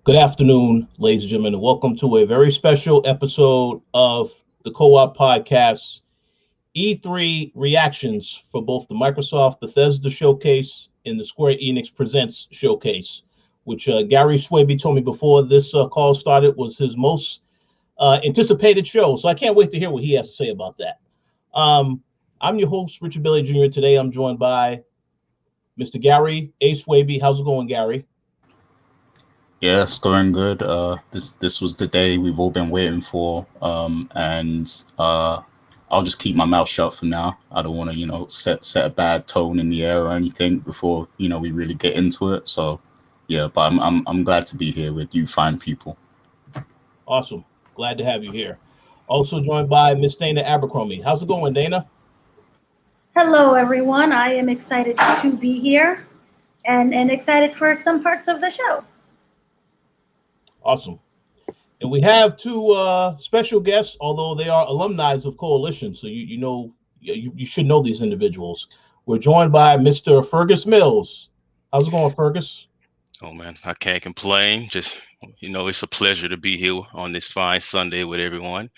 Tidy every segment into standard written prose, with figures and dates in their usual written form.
Good afternoon, ladies and gentlemen, and welcome to a very special episode of the Co-op Podcast E3 reactions for both the Microsoft Bethesda showcase and the Square Enix Presents showcase, which Gary Swaby told me before this call started was his most anticipated show. So I can't wait to hear what he has to say about that. I'm your host, Richard Bailey Jr. Today I'm joined by Mr. Gary A. Swaby. How's it going, Gary? Yeah, it's going good. This was the day we've all been waiting for. I'll just keep my mouth shut for now. I don't want to, set a bad tone in the air or anything before, we really get into it. So, yeah, but I'm glad to be here with you fine people. Awesome. Glad to have you here. Also joined by Miss Dana Abercrombie. How's it going, Dana? Hello, everyone. I am excited to be here and excited for some parts of the show. Awesome. And we have two special guests, although they are alumni of Koalition, so you should know these individuals. We're joined by Mr. Fergus Mills. How's it going, Fergus? Oh man, I can't complain. Just it's a pleasure to be here on this fine Sunday with everyone.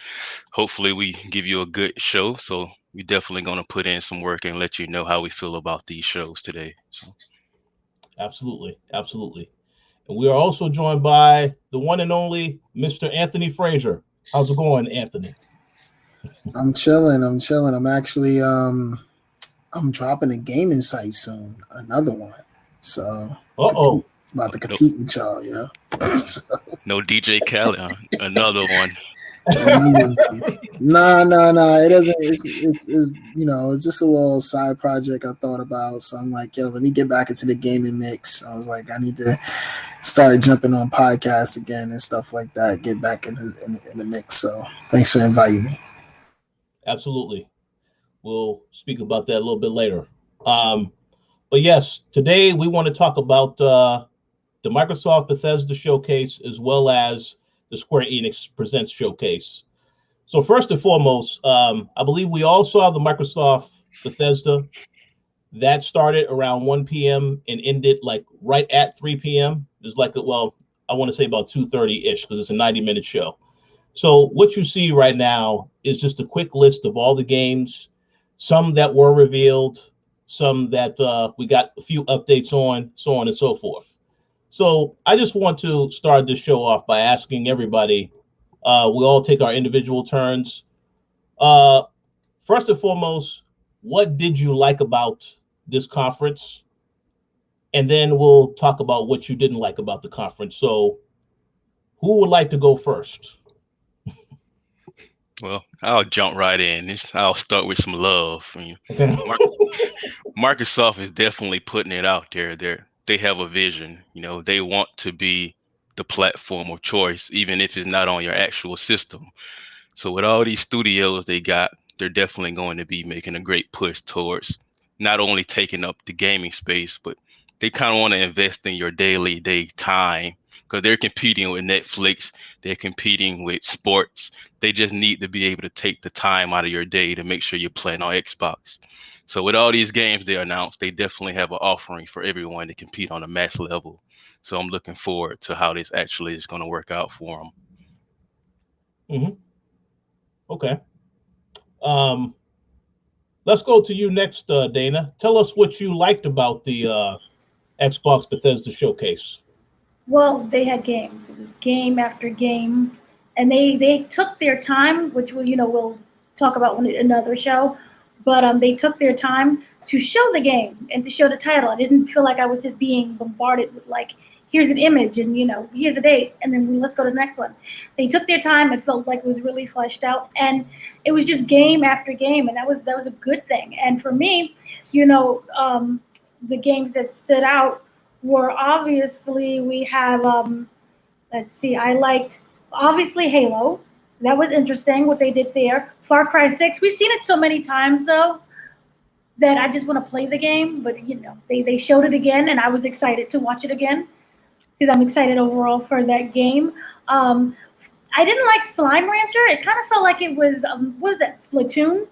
Hopefully we give you a good show. So we're definitely going to put in some work and let you know how we feel about these shows today. So. Absolutely. And we are also joined by the one and only Mr. Anthony Frasier. How's it going, Anthony? I'm chilling. I'm actually I'm dropping a gaming site soon, another one. So about to compete with y'all, yeah. So. No DJ Khaled, another one. No. It doesn't. It's just a little side project I thought about. So I'm like, let me get back into the gaming mix. I was like, I need to start jumping on podcasts again and stuff like that. Get back in the mix. So thanks for inviting me. Absolutely, we'll speak about that a little bit later. But yes, today we want to talk about the Microsoft Bethesda showcase as well as the Square Enix Presents showcase. So first and foremost, I believe we all saw the Microsoft Bethesda that started around 1 p.m. and ended like right at 3 p.m. It's like, I want to say about 2:30-ish because it's a 90-minute show. So what you see right now is just a quick list of all the games, some that were revealed, some that we got a few updates on, so on and so forth. So I just want to start this show off by asking everybody, we all take our individual turns. First and foremost, what did you like about this conference? And then we'll talk about what you didn't like about the conference. So who would like to go first? Well, I'll jump right in. I'll start with some love. Microsoft is definitely putting it out there. They have a vision. They want to be the platform of choice, even if it's not on your actual system. So with all these studios they got, they're definitely going to be making a great push towards not only taking up the gaming space, but they kind of want to invest in your daily time because they're competing with Netflix. They're competing with sports. They just need to be able to take the time out of your day to make sure you're playing on Xbox. So with all these games they announced, they definitely have an offering for everyone to compete on a mass level. So I'm looking forward to how this actually is going to work out for them. Mm-hmm. Okay. Let's go to you next, Dana. Tell us what you liked about the Xbox Bethesda showcase. Well, they had games. It was game after game, and they took their time, which we'll talk about in another show. But they took their time to show the game and to show the title. I didn't feel like I was just being bombarded with like, here's an image and here's a date and then let's go to the next one. They took their time. It felt like it was really fleshed out, and it was just game after game, and that was a good thing. And for me, the games that stood out were obviously we have I liked obviously Halo. That was interesting what they did there. Far Cry 6. We've seen it so many times though that I just want to play the game. But they showed it again, and I was excited to watch it again because I'm excited overall for that game. I didn't like Slime Rancher. It kind of felt like it was what was that, Splatoon?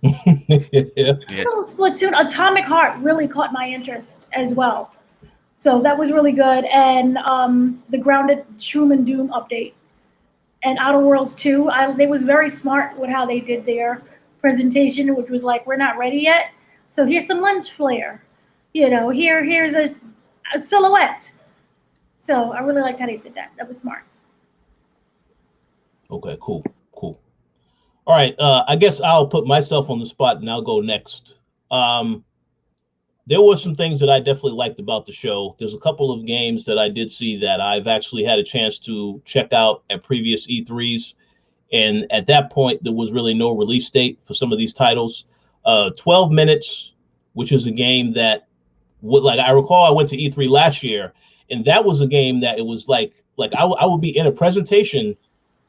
Yeah. Little Splatoon. Atomic Heart really caught my interest as well. So that was really good. And the Grounded Shroom and Doom update. And Outer Worlds 2, they was very smart with how they did their presentation, which was like, we're not ready yet. So here's some lens flare. Here's a silhouette. So I really liked how they did that. That was smart. Okay, cool. All right, I guess I'll put myself on the spot and I'll go next. There were some things that I definitely liked about the show. There's a couple of games that I did see that I've actually had a chance to check out at previous E3s. And at that point, there was really no release date for some of these titles. 12 Minutes, which is a game that, I recall I went to E3 last year, and that was a game that it was like I would be in a presentation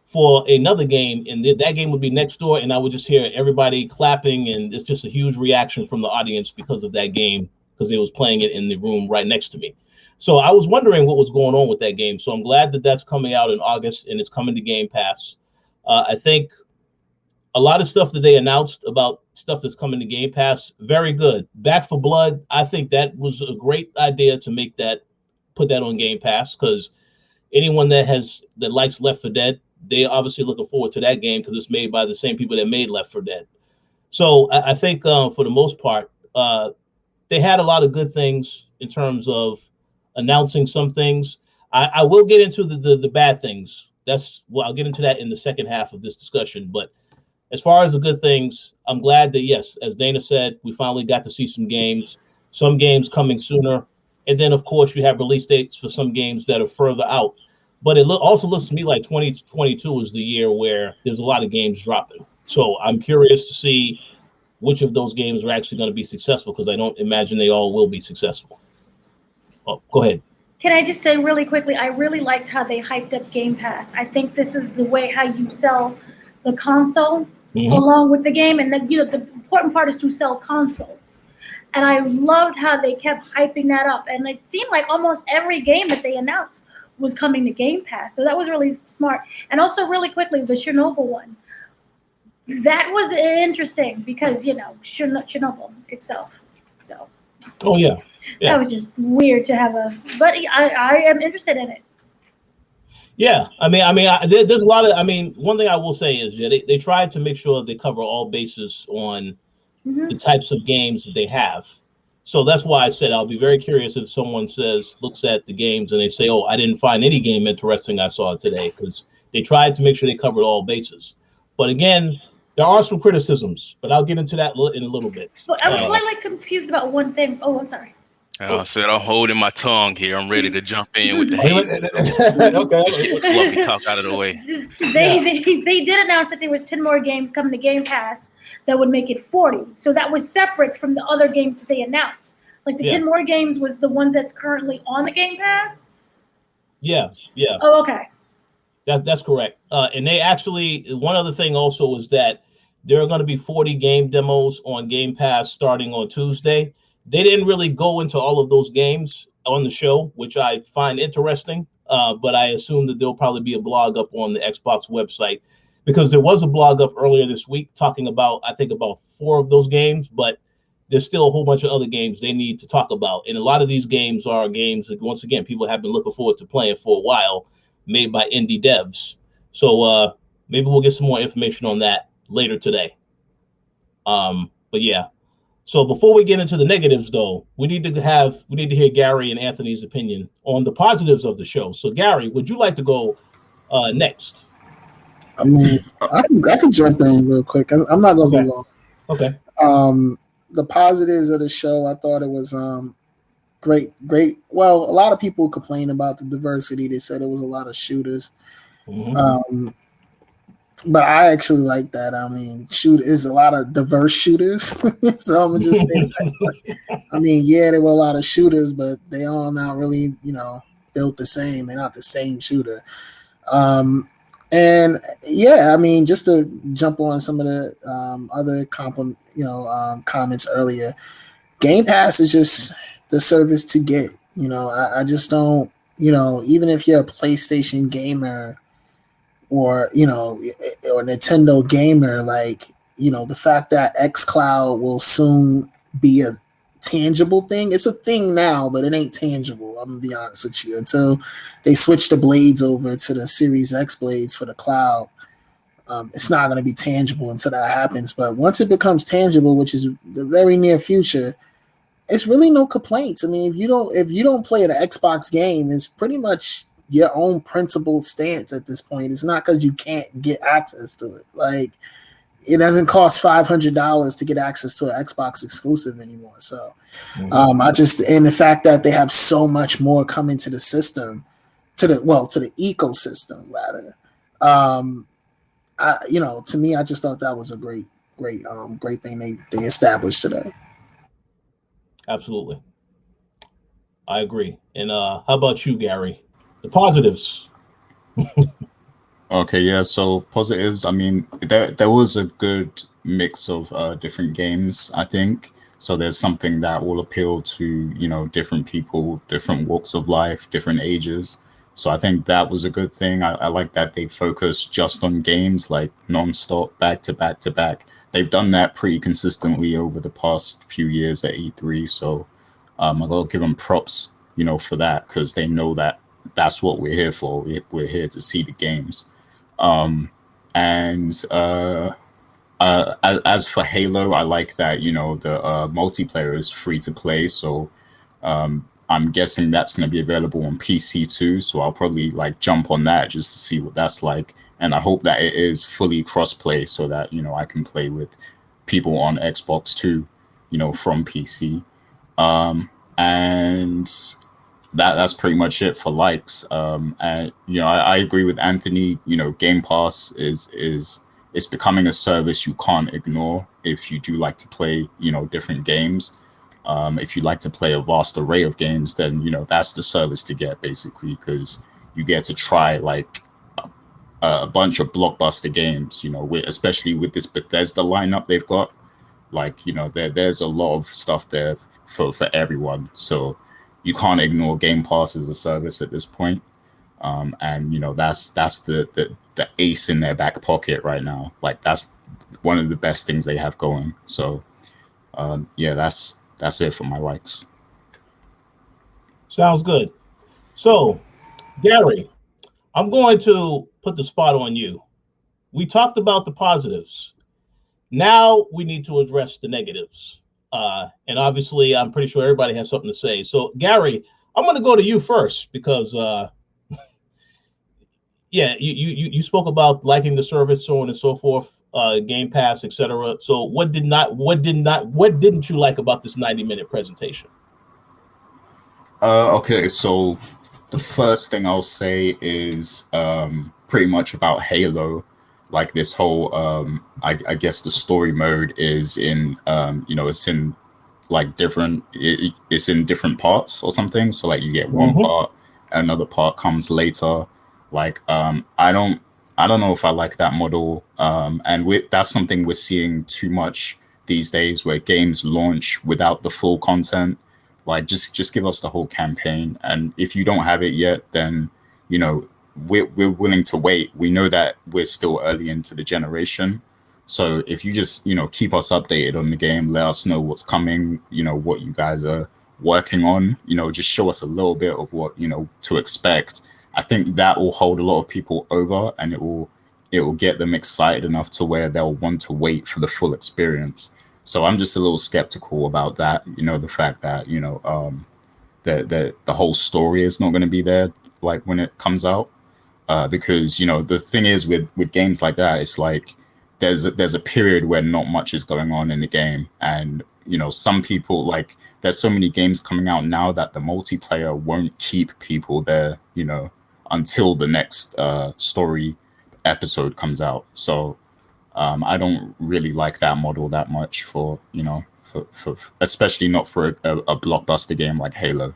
for another game, and that game would be next door, and I would just hear everybody clapping, and it's just a huge reaction from the audience because of that game, because they was playing it in the room right next to me. So I was wondering what was going on with that game. So I'm glad that that's coming out in August, and it's coming to Game Pass. I think a lot of stuff that they announced about stuff that's coming to Game Pass, very good. Back 4 Blood, I think that was a great idea to put that on Game Pass, because anyone that likes Left 4 Dead, they obviously looking forward to that game because it's made by the same people that made Left 4 Dead. So I think for the most part, they had a lot of good things in terms of announcing some things. I will get into the bad things. I'll get into that in the second half of this discussion. But as far as the good things, I'm glad that, yes, as Dana said, we finally got to see some games coming sooner. And then, of course, you have release dates for some games that are further out. But it also looks to me like 2022 is the year where there's a lot of games dropping. So I'm curious to see which of those games are actually going to be successful, because I don't imagine they all will be successful. Oh, go ahead. Can I just say really quickly, I really liked how they hyped up Game Pass. I think this is the way how you sell the console along with the game. And the important part is to sell consoles. And I loved how they kept hyping that up. And it seemed like almost every game that they announced was coming to Game Pass. So that was really smart. And also really quickly, the Chernobyl one. That was interesting because, Chernobyl itself. So. Oh, yeah. That was just weird to have but I am interested in it. Yeah. There's a lot of, one thing I will say is they tried to make sure they cover all bases on the types of games that they have. So that's why I said I'll be very curious if someone looks at the games and they say, oh, I didn't find any game interesting I saw today, because they tried to make sure they covered all bases. But again, there are some criticisms, but I'll get into that in a little bit. Well, I was slightly confused about one thing. Oh, I'm sorry. I said I'm holding my tongue here. I'm ready to jump in with the hate. Okay. Fluffy talk out of the way. They did announce that there was 10 more games coming to Game Pass that would make it 40. So that was separate from the other games that they announced. Like the 10 more games was the ones that's currently on the Game Pass? Yeah. Oh, okay. That's correct. And they actually, one other thing also is that there are going to be 40 game demos on Game Pass starting on Tuesday. They didn't really go into all of those games on the show, which I find interesting. But I assume that there'll probably be a blog up on the Xbox website, because there was a blog up earlier this week talking about, I think, about 4 of those games, but there's still a whole bunch of other games they need to talk about. And a lot of these games are games that, once again, people have been looking forward to playing for a while, made by indie devs. So maybe we'll get some more information on that later today. But yeah. So before we get into the negatives, though, we need to hear Gary and Anthony's opinion on the positives of the show. So Gary, would you like to go next? I can jump in real quick. I'm not going to be long. Okay. The positives of the show, I thought it was great. Well, a lot of people complain about the diversity. They said it was a lot of shooters. But I actually like that. Shoot is a lot of diverse shooters. So I'm just saying that. There were a lot of shooters, but they all not really, built the same. They're not the same shooter. Just to jump on some of the other comments earlier, Game Pass is just the service to get. I just don't, even if you're a PlayStation gamer or Nintendo gamer, the fact that xCloud will soon be a tangible thing. It's a thing now, but it ain't tangible. I'm gonna be honest with you. Until they switch the blades over to the Series X blades for the cloud, it's not gonna be tangible until that happens. But once it becomes tangible, which is the very near future, it's really no complaints. I mean, if you don't play an Xbox game, it's pretty much your own principled stance at this point. It's not because you can't get access to it. Like, it doesn't cost $500 to get access to an Xbox exclusive anymore. So and the fact that they have so much more coming to the system, to the ecosystem rather. To me, I just thought that was a great thing they established today. Absolutely. I agree. And how about you, Gary? The positives. Okay, yeah. So positives. I mean, there was a good mix of different games, I think. So there's something that will appeal to different people, different walks of life, different ages. So I think that was a good thing. I like that they focus just on games, like nonstop, back to back to back. They've done that pretty consistently over the past few years at E3. So I gotta give them props, for that, because they know that that's what we're here for. We're here to see the games. As for Halo, I like that the multiplayer is free to play. So I'm guessing that's going to be available on PC too. So I'll probably jump on that just to see what that's like. And I hope that it is fully cross-play so that I can play with people on Xbox too, from PC. And that's pretty much it for likes. And I agree with Anthony. Game Pass is becoming a service you can't ignore if you do like to play different games. If you like to play a vast array of games, then that's the service to get, basically, because you get to try a bunch of blockbuster games. Especially with this Bethesda lineup they've got, there's a lot of stuff there for everyone. So you can't ignore Game Pass as a service at this point. And that's the ace in their back pocket right now. That's one of the best things they have going. So that's it for my likes. Sounds good. So, Gary, I'm going to put the spot on you. We talked about the positives. Now we need to address the negatives. And obviously, I'm pretty sure everybody has something to say. So, Gary, I'm going to go to you first because, you spoke about liking the service, so on and so forth, Game Pass, etc. So, what didn't you like about this 90-minute presentation? Okay, so the first thing I'll say is pretty much about Halo. This whole, I guess the story mode is in, it's in different, it's in different parts or something. So you get one part, another part comes later. I don't know if I like that model. And that's something we're seeing too much these days, where games launch without the full content. Just give us the whole campaign. And if you don't have it yet, then, we're willing to wait. We know that we're still early into the generation. So if you just, keep us updated on the game, let us know what's coming, what you guys are working on, just show us a little bit of what, to expect. I think that will hold a lot of people over, and it will get them excited enough to where they'll want to wait for the full experience. So I'm just a little skeptical about that, the fact that, the whole story is not going to be there when it comes out. Because, the thing is with games like that, it's there's a period where not much is going on in the game. And, some people, there's so many games coming out now that the multiplayer won't keep people there, until the next story episode comes out. So I don't really like that model that much for especially not for a blockbuster game like Halo.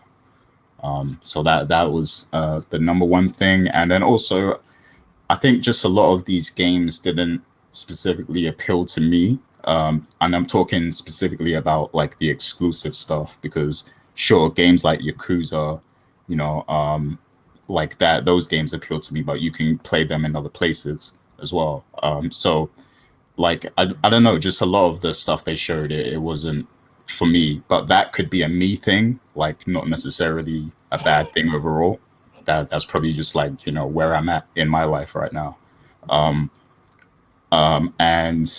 So that was the number one thing. And then also, I think just a lot of these games didn't specifically appeal to me. And I'm talking specifically about the exclusive stuff, because sure, games like Yakuza, that, those games appeal to me, but you can play them in other places as well. So I don't know, just a lot of the stuff they showed, it wasn't for me, but that could be a me thing, like not necessarily a bad thing overall. That's probably just like, you know, where I'm at in my life right now. And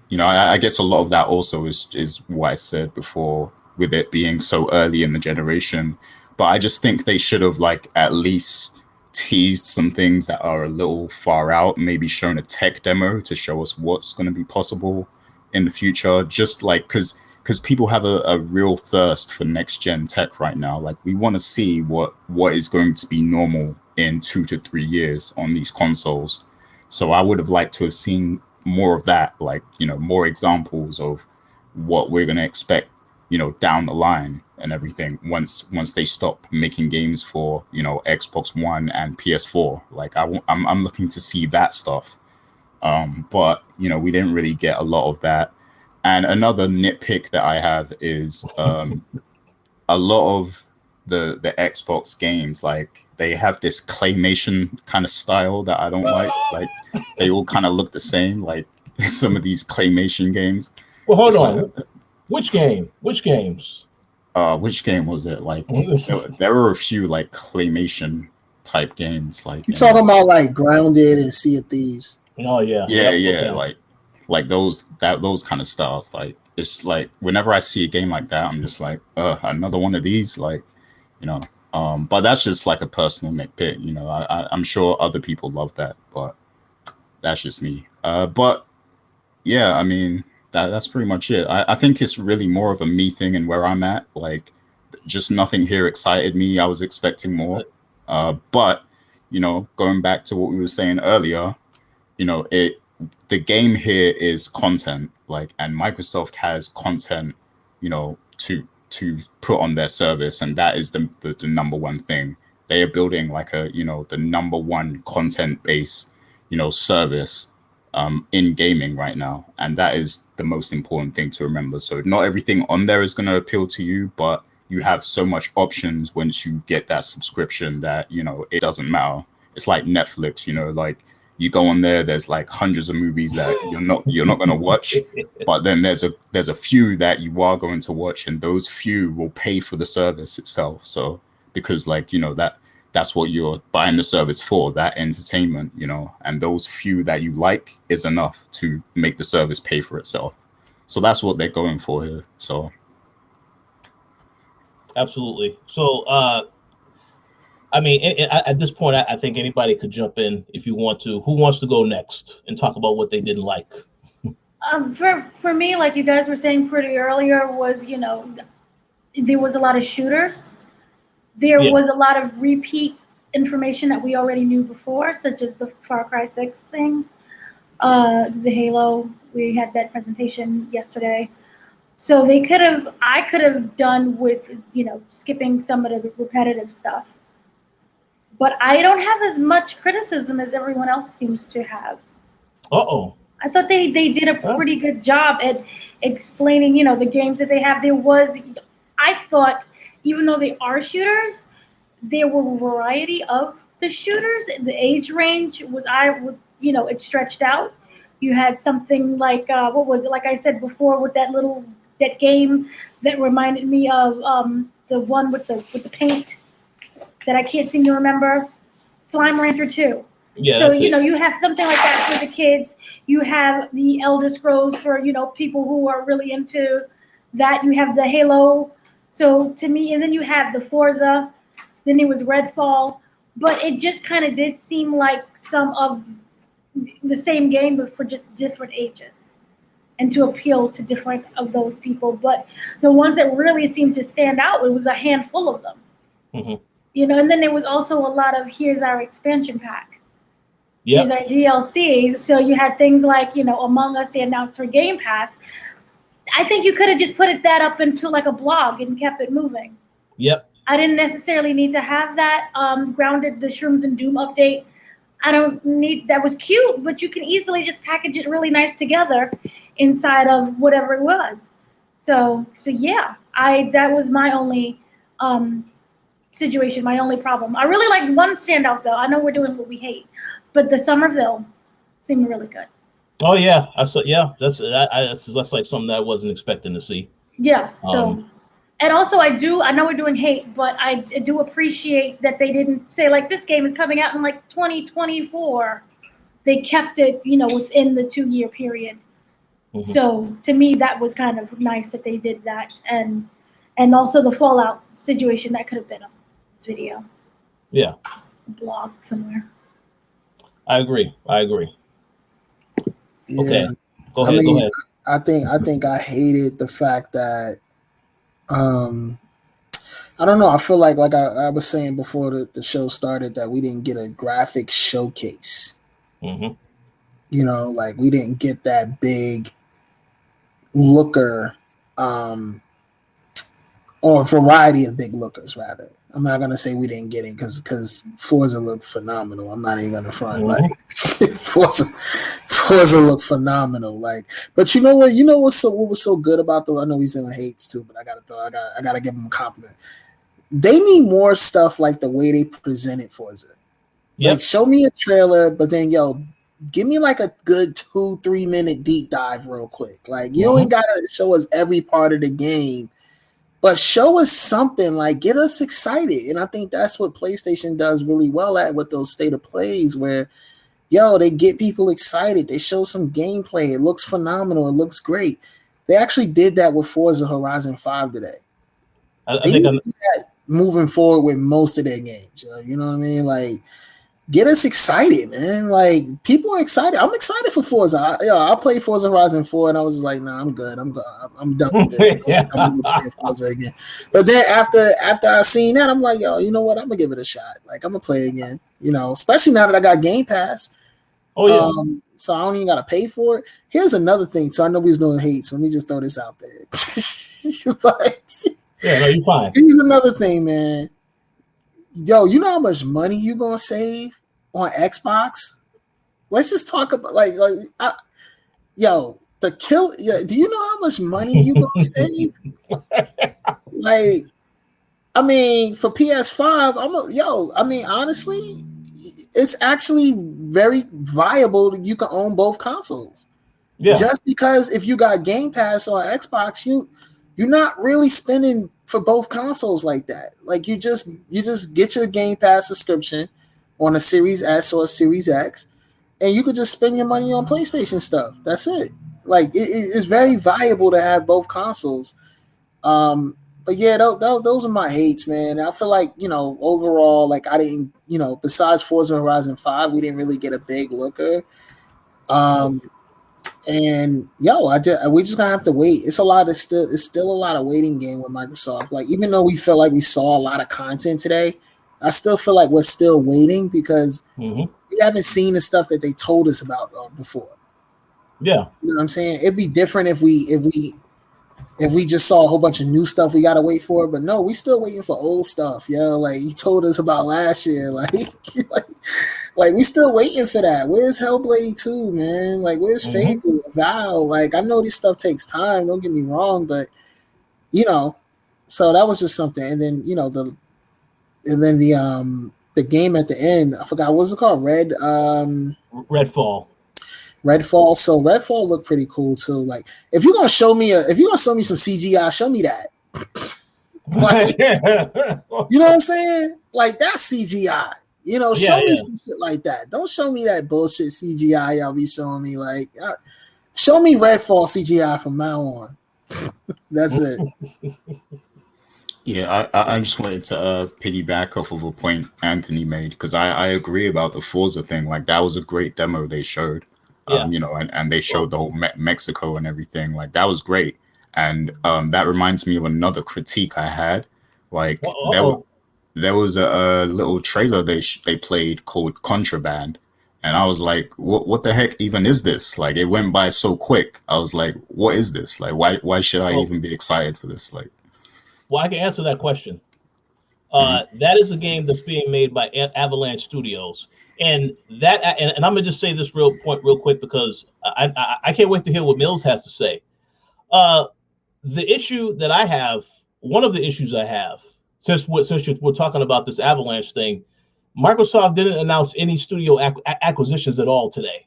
you know, I guess a lot of that also is what I said before with it being so early in the generation. But I just think they should have like at least teased some things that are a little far out, maybe shown a tech demo to show us what's going to be possible in the future. Just like because people have a real thirst for next gen tech right now. Like we want to see what is going to be normal in 2 to 3 years on these consoles. So I would have liked to have seen more of that, like, you know, more examples of what we're going to expect, you know, down the line and everything once they stop making games for, you know, Xbox One and PS4. Like I'm looking to see that stuff. But, you know, we didn't really get a lot of that. And another nitpick that I have is a lot of the Xbox games, like they have this claymation kind of style that I don't like. Like they all kind of look the same, like some of these claymation games. Well, hold on. Like, which game? Which games? Which game was it? Like there were a few like claymation type games. Like you talking about like Grounded and Sea of Thieves? Oh yeah, yeah. Okay. Like those kind of styles. Like it's like whenever I see a game like that, I'm just like, another one of these. Like, you know. But that's just like a personal nitpick. You know, I'm sure other people love that, but that's just me. But yeah, I mean, that's pretty much it. I think it's really more of a me thing and where I'm at. Like, just nothing here excited me. I was expecting more. But, you know, going back to what we were saying earlier, you know, the game here is content, like, and Microsoft has content, you know, to put on their service, and that is the number one thing. They are building like a, you know, the number one content base, you know, service in gaming right now, and that is the most important thing to remember. So not everything on there is going to appeal to you, but you have so much options once you get that subscription that, you know, it doesn't matter. It's like Netflix, you know, like you go on there's like hundreds of movies that you're not going to watch, but then there's a few that you are going to watch, and those few will pay for the service itself. So because, like, you know, that's what you're buying the service for, that entertainment, you know, and those few that you like is enough to make the service pay for itself. So that's what they're going for here. So absolutely. So I mean, at this point, I think anybody could jump in if you want to. Who wants to go next and talk about what they didn't like? For me, like you guys were saying pretty earlier, was, you know, there was a lot of shooters. There was a lot of repeat information that we already knew before, such as the Far Cry 6 thing, the Halo. We had that presentation yesterday. So I could have done with, you know, skipping some of the repetitive stuff. But I don't have as much criticism as everyone else seems to have. Uh-oh. I thought they did a pretty good job at explaining, you know, the games that they have. I thought, even though they are shooters, there were a variety of the shooters. The age range you know, it stretched out. You had something like, what was it? Like I said before, with that game that reminded me of the one with the paint that I can't seem to remember, Slime Rancher 2. Yeah, so, you know, you have something like that for the kids. You have the Elder Scrolls for, you know, people who are really into that. You have the Halo. So to me, and then you have the Forza. Then it was Redfall. But it just kind of did seem like some of the same game, but for just different ages, and to appeal to different of those people. But the ones that really seemed to stand out, it was a handful of them. Mm-hmm. You know, and then there was also a lot of, here's our expansion pack. Yep. Here's our DLC. So you had things like, you know, Among Us, they announced for Game Pass. I think you could have just put that up into like a blog and kept it moving. Yep. I didn't necessarily need to have that. Grounded, the Shrooms and Doom update, I don't need, that was cute, but you can easily just package it really nice together inside of whatever it was. So yeah, that was my only situation, my only problem. I really like one standout though. I know we're doing what we hate, but the Somerville seemed really good. Oh yeah, I saw. Yeah, that's like something that I wasn't expecting to see. Yeah. So, and also I know we're doing hate, but I do appreciate that they didn't say like this game is coming out in like 2024. They kept it, within the 2-year period. Mm-hmm. So to me, that was kind of nice that they did that, and also the Fallout situation, that could have been a video. Yeah. A blog somewhere. I agree. Yeah. Okay. Go ahead. I think I hated the fact that I don't know. I feel like I was saying before the show started that we didn't get a graphic showcase. Mm-hmm. Like we didn't get that big looker, or a variety of big lookers, rather. I'm not gonna say we didn't get it because Forza looked phenomenal. I'm not even gonna front. Mm-hmm. Like Forza looked phenomenal. Like, but you know what? What was so good about I know he's in hates too, but I gotta give him a compliment. They need more stuff like the way they presented Forza. Yep. Like, show me a trailer, but then give me like a good 2-3 minute deep dive real quick. Like, you ain't gotta show us every part of the game, but show us something, like get us excited. And I think that's what PlayStation does really well at with those state of plays where, they get people excited. They show some gameplay. It looks phenomenal. It looks great. They actually did that with Forza Horizon 5 today. I think that moving forward with most of their games. You know what I mean? Like, get us excited, man. Like, people are excited. I'm excited for Forza. I played Forza Horizon 4 and I was just like, nah, I'm good. I'm done with this. I'm playing Forza again. But then after I seen that, I'm like, you know what? I'm gonna give it a shot. Like, I'm gonna play again. Especially now that I got Game Pass. Oh yeah. So I don't even gotta pay for it. Here's another thing. So I know we's doing hate. So let me just throw this out there. Yeah, no, you're fine. Here's another thing, man. You know how much money you gonna save on Xbox? Let's just talk about the kill. Yeah, do you know how much money you gonna save? For PS5, honestly, it's actually very viable that you can own both consoles. Yeah. Just because if you got Game Pass on Xbox, you're not really spending for both consoles like that. Like, you just get your Game Pass subscription on a Series S or a Series X, and you could just spend your money on PlayStation stuff. That's it. Like, it's very viable to have both consoles. But yeah, those are my hates, man. I feel like, overall, like, I didn't, besides Forza Horizon 5, we didn't really get a big looker. And we just gonna have to wait. It's still a lot of waiting game with Microsoft. Like, even though we feel like we saw a lot of content today, I still feel like we're still waiting because we haven't seen the stuff that they told us about before. Yeah, you know what I'm saying? It'd be different if we just saw a whole bunch of new stuff we gotta wait for. But no, we still waiting for old stuff. Like he told us about last year. Like we still waiting for that. Where's Hellblade 2, man? Like, where's Fable, Val? Like, I know this stuff takes time, don't get me wrong, but so that was just something. And then the game at the end, I forgot, what was it called? Redfall. So Redfall looked pretty cool too. Like, if you're gonna show me some CGI, show me that. Like, you know what I'm saying? Like, that's CGI. Show me some shit like that. Don't show me that bullshit CGI y'all be showing me. Like, show me Redfall CGI from now on. That's it. Yeah, I just wanted to piggyback off of a point Anthony made, because I agree about the Forza thing. Like, that was a great demo they showed. And they showed the whole Mexico and everything. Like, that was great. And that reminds me of another critique I had. Like, there was a little trailer they played called Contraband, and I was like, what the heck even is this? Like, it went by so quick. I was like, what is this? Like, why should I even be excited for this? Like, well, I can answer that question. That is a game that's being made by Avalanche Studios, and I'm gonna just say this real quick because I can't wait to hear what Mills has to say. The issue that I have, one of the issues I have, since we're talking about this Avalanche thing, Microsoft didn't announce any studio acquisitions at all today.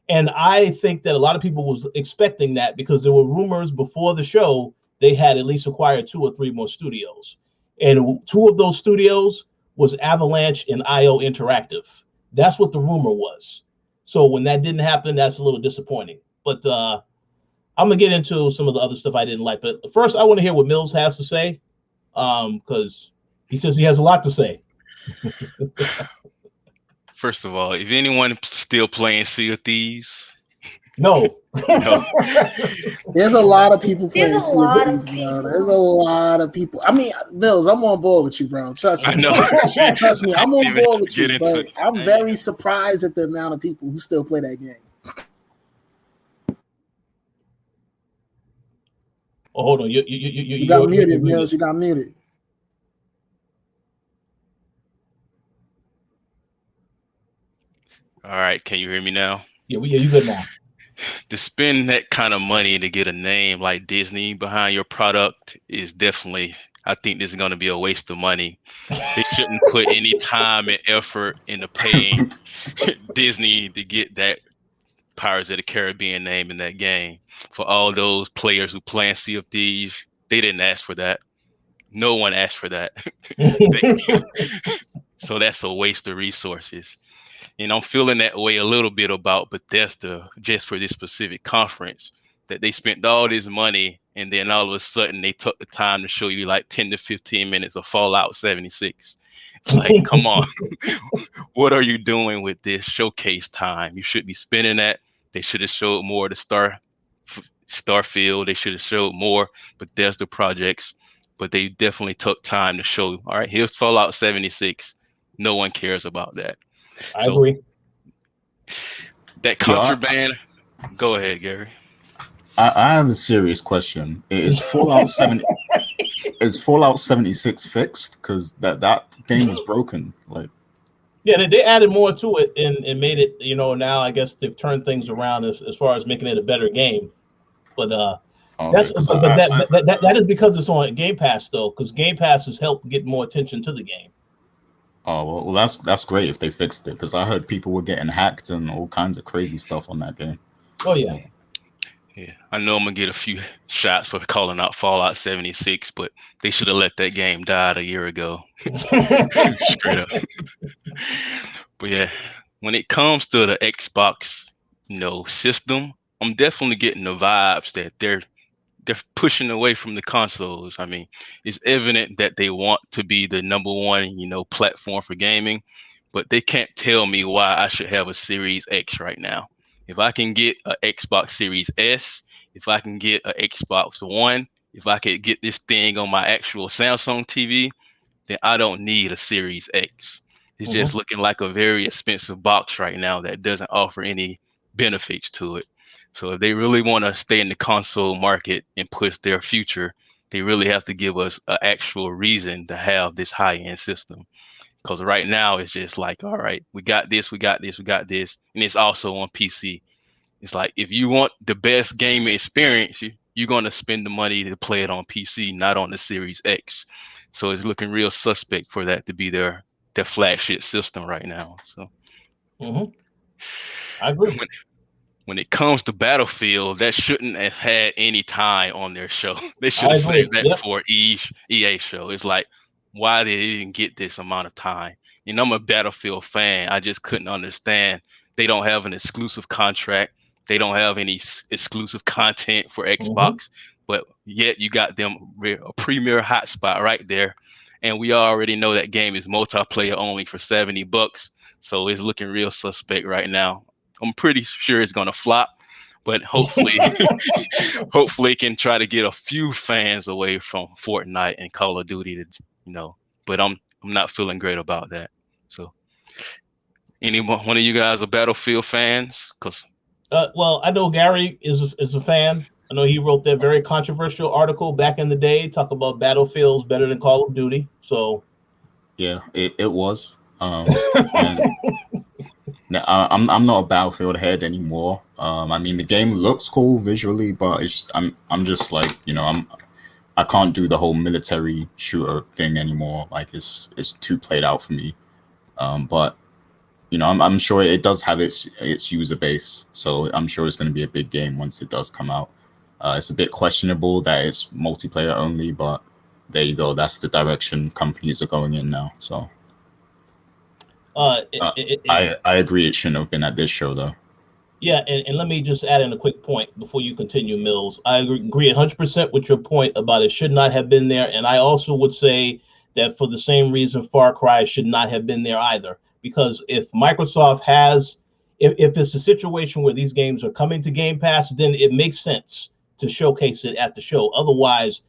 And I think that a lot of people was expecting that because there were rumors before the show they had at least acquired 2 or 3 more studios. And 2 of those studios was Avalanche and IO Interactive. That's what the rumor was. So when that didn't happen, that's a little disappointing. But I'm going to get into some of the other stuff I didn't like. But first, I want to hear what Mills has to say, because he says he has a lot to say. First of all, if anyone still playing Sea of Thieves, no. There's a lot of people playing There's a Sea of lot Thieves, of bro. people. There's a lot of people. I mean, Mills, I'm on board with you, bro. Trust me. I know. Trust me, I'm on Even board with get you, into but it. I'm very surprised at the amount of people who still play that game. Oh, hold on. You got muted, Mills. You got muted. All right, can you hear me now? Yeah, you good now. To spend that kind of money to get a name like Disney behind your product is definitely, I think this is going to be a waste of money. They shouldn't put any time and effort into paying Disney to get that Pirates of the Caribbean name in that game. For all those players who play in Sea of Thieves, they didn't ask for that. No one asked for that. So that's a waste of resources. And I'm feeling that way a little bit about Bethesda just for this specific conference, that they spent all this money and then all of a sudden they took the time to show you like 10 to 15 minutes of Fallout 76. It's like, come on, what are you doing with this showcase time? You should be spending that. They should have showed more of the Starfield. They should have showed more Bethesda projects, but they definitely took time to show, all right, here's Fallout 76. No one cares about that. I agree. That contraband. Go ahead, Gary. I have a serious question. Is Fallout 76 fixed? Because that game was broken. Like, yeah, they added more to it and made it. Now I guess they've turned things around as far as making it a better game. But that is because it's on Game Pass though, because Game Pass has helped get more attention to the game. Oh well, that's great if they fixed it, because I heard people were getting hacked and all kinds of crazy stuff on that game. Oh yeah. So, yeah, I know I'm gonna get a few shots for calling out Fallout 76, but they should have let that game die a year ago. Straight up. But yeah, when it comes to the Xbox, system, I'm definitely getting the vibes that they're pushing away from the consoles. I mean, it's evident that they want to be the number one, platform for gaming, but they can't tell me why I should have a Series X right now. If I can get an Xbox Series S, if I can get an Xbox One, if I could get this thing on my actual Samsung TV, then I don't need a Series X. It's just looking like a very expensive box right now that doesn't offer any benefits to it. So if they really want to stay in the console market and push their future, they really have to give us an actual reason to have this high-end system. Because right now it's just like, all right, we got this, we got this, we got this, and it's also on PC. It's like, if you want the best gaming experience, you're going to spend the money to play it on PC, not on the Series X. So it's looking real suspect for that to be their flagship system right now. So I agree. When it comes to Battlefield, that shouldn't have had any time on their show. They should have saved that for EA show. It's like, why did they even get this amount of time? I'm a Battlefield fan. I just couldn't understand. They don't have an exclusive contract. They don't have any exclusive content for Xbox, but yet you got them a premier hotspot right there. And we already know that game is multiplayer only for $70. So it's looking real suspect right now. I'm pretty sure it's gonna flop, but hopefully it can try to get a few fans away from Fortnite and Call of Duty but I'm not feeling great about that. So one of you guys are Battlefield fans? Well, I know Gary is a fan. I know he wrote that very controversial article back in the day, talk about Battlefield's better than Call of Duty. So yeah, it was. And I'm not a Battlefield head anymore. I mean, the game looks cool visually, but I'm just like, I can't do the whole military shooter thing anymore. Like, it's too played out for me. But I'm sure it does have its user base, so I'm sure it's going to be a big game once it does come out. It's a bit questionable that it's multiplayer only, but there you go. That's the direction companies are going in now. So I agree it shouldn't have been at this show, though. Yeah, and let me just add in a quick point before you continue, Mills. I agree 100% with your point about it should not have been there. And I also would say that for the same reason, Far Cry should not have been there either. Because if Microsoft has, if it's a situation where these games are coming to Game Pass, then it makes sense to showcase it at the show. Otherwise,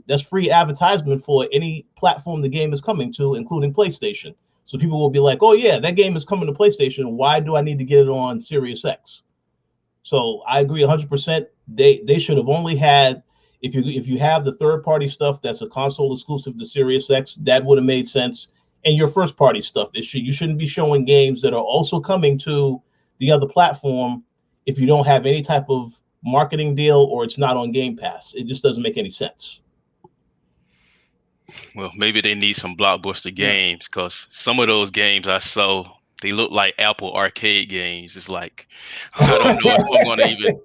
that's free advertisement for any platform the game is coming to, including PlayStation. So people will be like, oh, yeah, that game is coming to PlayStation. Why do I need to get it on Series X? So I agree 100%. They should have only had, if you have the third-party stuff that's a console exclusive to Series X, that would have made sense. And your first-party stuff, you shouldn't be showing games that are also coming to the other platform if you don't have any type of marketing deal or it's not on Game Pass. It just doesn't make any sense. Well, maybe they need some blockbuster games, because some of those games I saw, they look like Apple arcade games. It's like, I don't know if I'm going to even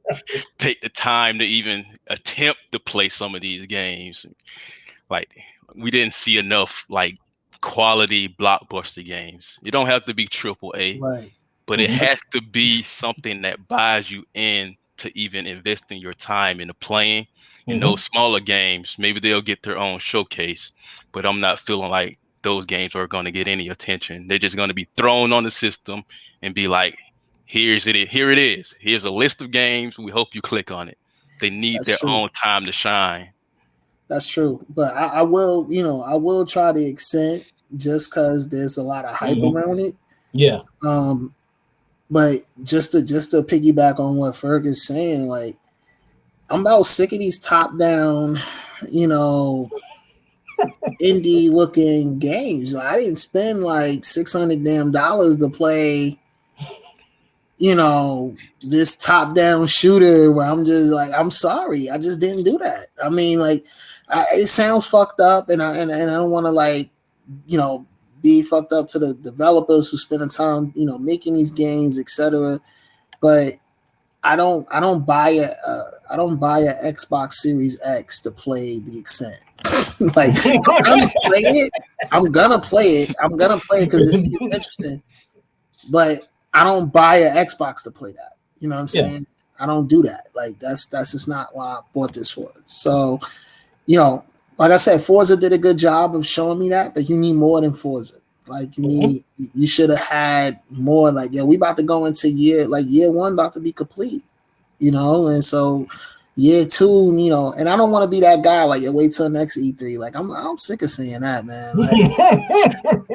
take the time to even attempt to play some of these games. Like, we didn't see enough like quality blockbuster games. You don't have to be AAA, Right. but it has to be something that buys you in to even invest in your time into playing. And those smaller games, maybe they'll get their own showcase, but I'm not feeling like those games are going to get any attention. They're just going to be thrown on the system and be like, here it is. Here's a list of games. We hope you click on it. They need their own time to shine. That's true. But I will try to accent just because there's a lot of hype around it. Yeah. But just to piggyback on what Fergus is saying, like, I'm about sick of these top-down, indie looking games. I didn't spend like $600 to play, this top-down shooter where I'm just like, I'm sorry, I just didn't do that. I mean, like, it sounds fucked up, and I don't want to like, be fucked up to the developers who spend the time, making these games, etc. But I don't buy a Xbox Series X to play the Ascent. Like, I'm gonna play it because it's interesting. But I don't buy an Xbox to play that. You know what I'm saying? I don't do that. Like, that's just not what I bought this for. So, like I said, Forza did a good job of showing me that, but you need more than Forza. Like, you should have had more. Like, we about to go into year one about to be complete, and so year two, and I don't want to be that guy. Like, wait till next E3. Like, I'm sick of saying that, man. Like,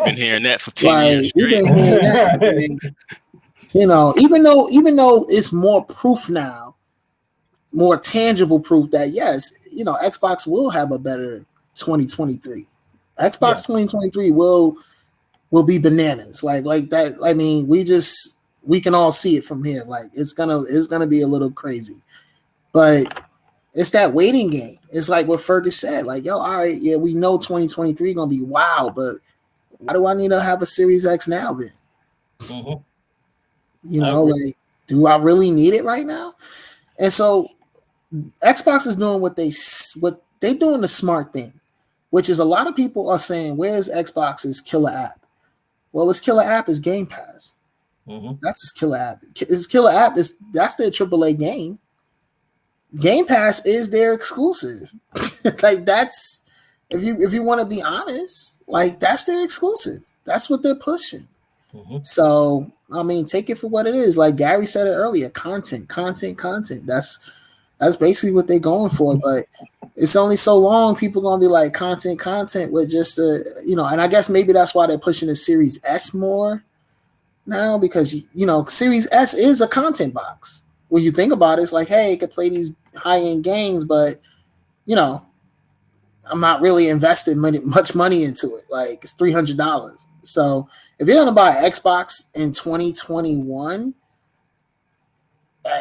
been hearing that for 10 years. You've been hearing that. Even though it's more proof now, more tangible proof that yes, Xbox will have a better 2023. Xbox 2023 will be bananas. Like that. I mean, we can all see it from here. Like, it's gonna be a little crazy, but it's that waiting game. It's like what Fergus said. Like, all right, we know 2023 gonna be wow, but why do I need to have a Series X now then? Like, do I really need it right now? And so Xbox is doing what they doing the smart thing, which is a lot of people are saying, where's Xbox's killer app? Well, its killer app is Game Pass. That's its killer app. Its killer app that's their AAA game. Game Pass is their exclusive. Like, that's, if you want to be honest, like, that's their exclusive. That's what they're pushing. So, I mean, take it for what it is. Like Gary said it earlier, content. That's basically what they're going for. But it's only so long people gonna be like content with just and I guess maybe that's why they're pushing the Series S more now, because Series S is a content box. When you think about it, it's like, hey, it could play these high-end games, but I'm not really investing much money into it. Like, it's $300. So if you're gonna buy an Xbox in 2021,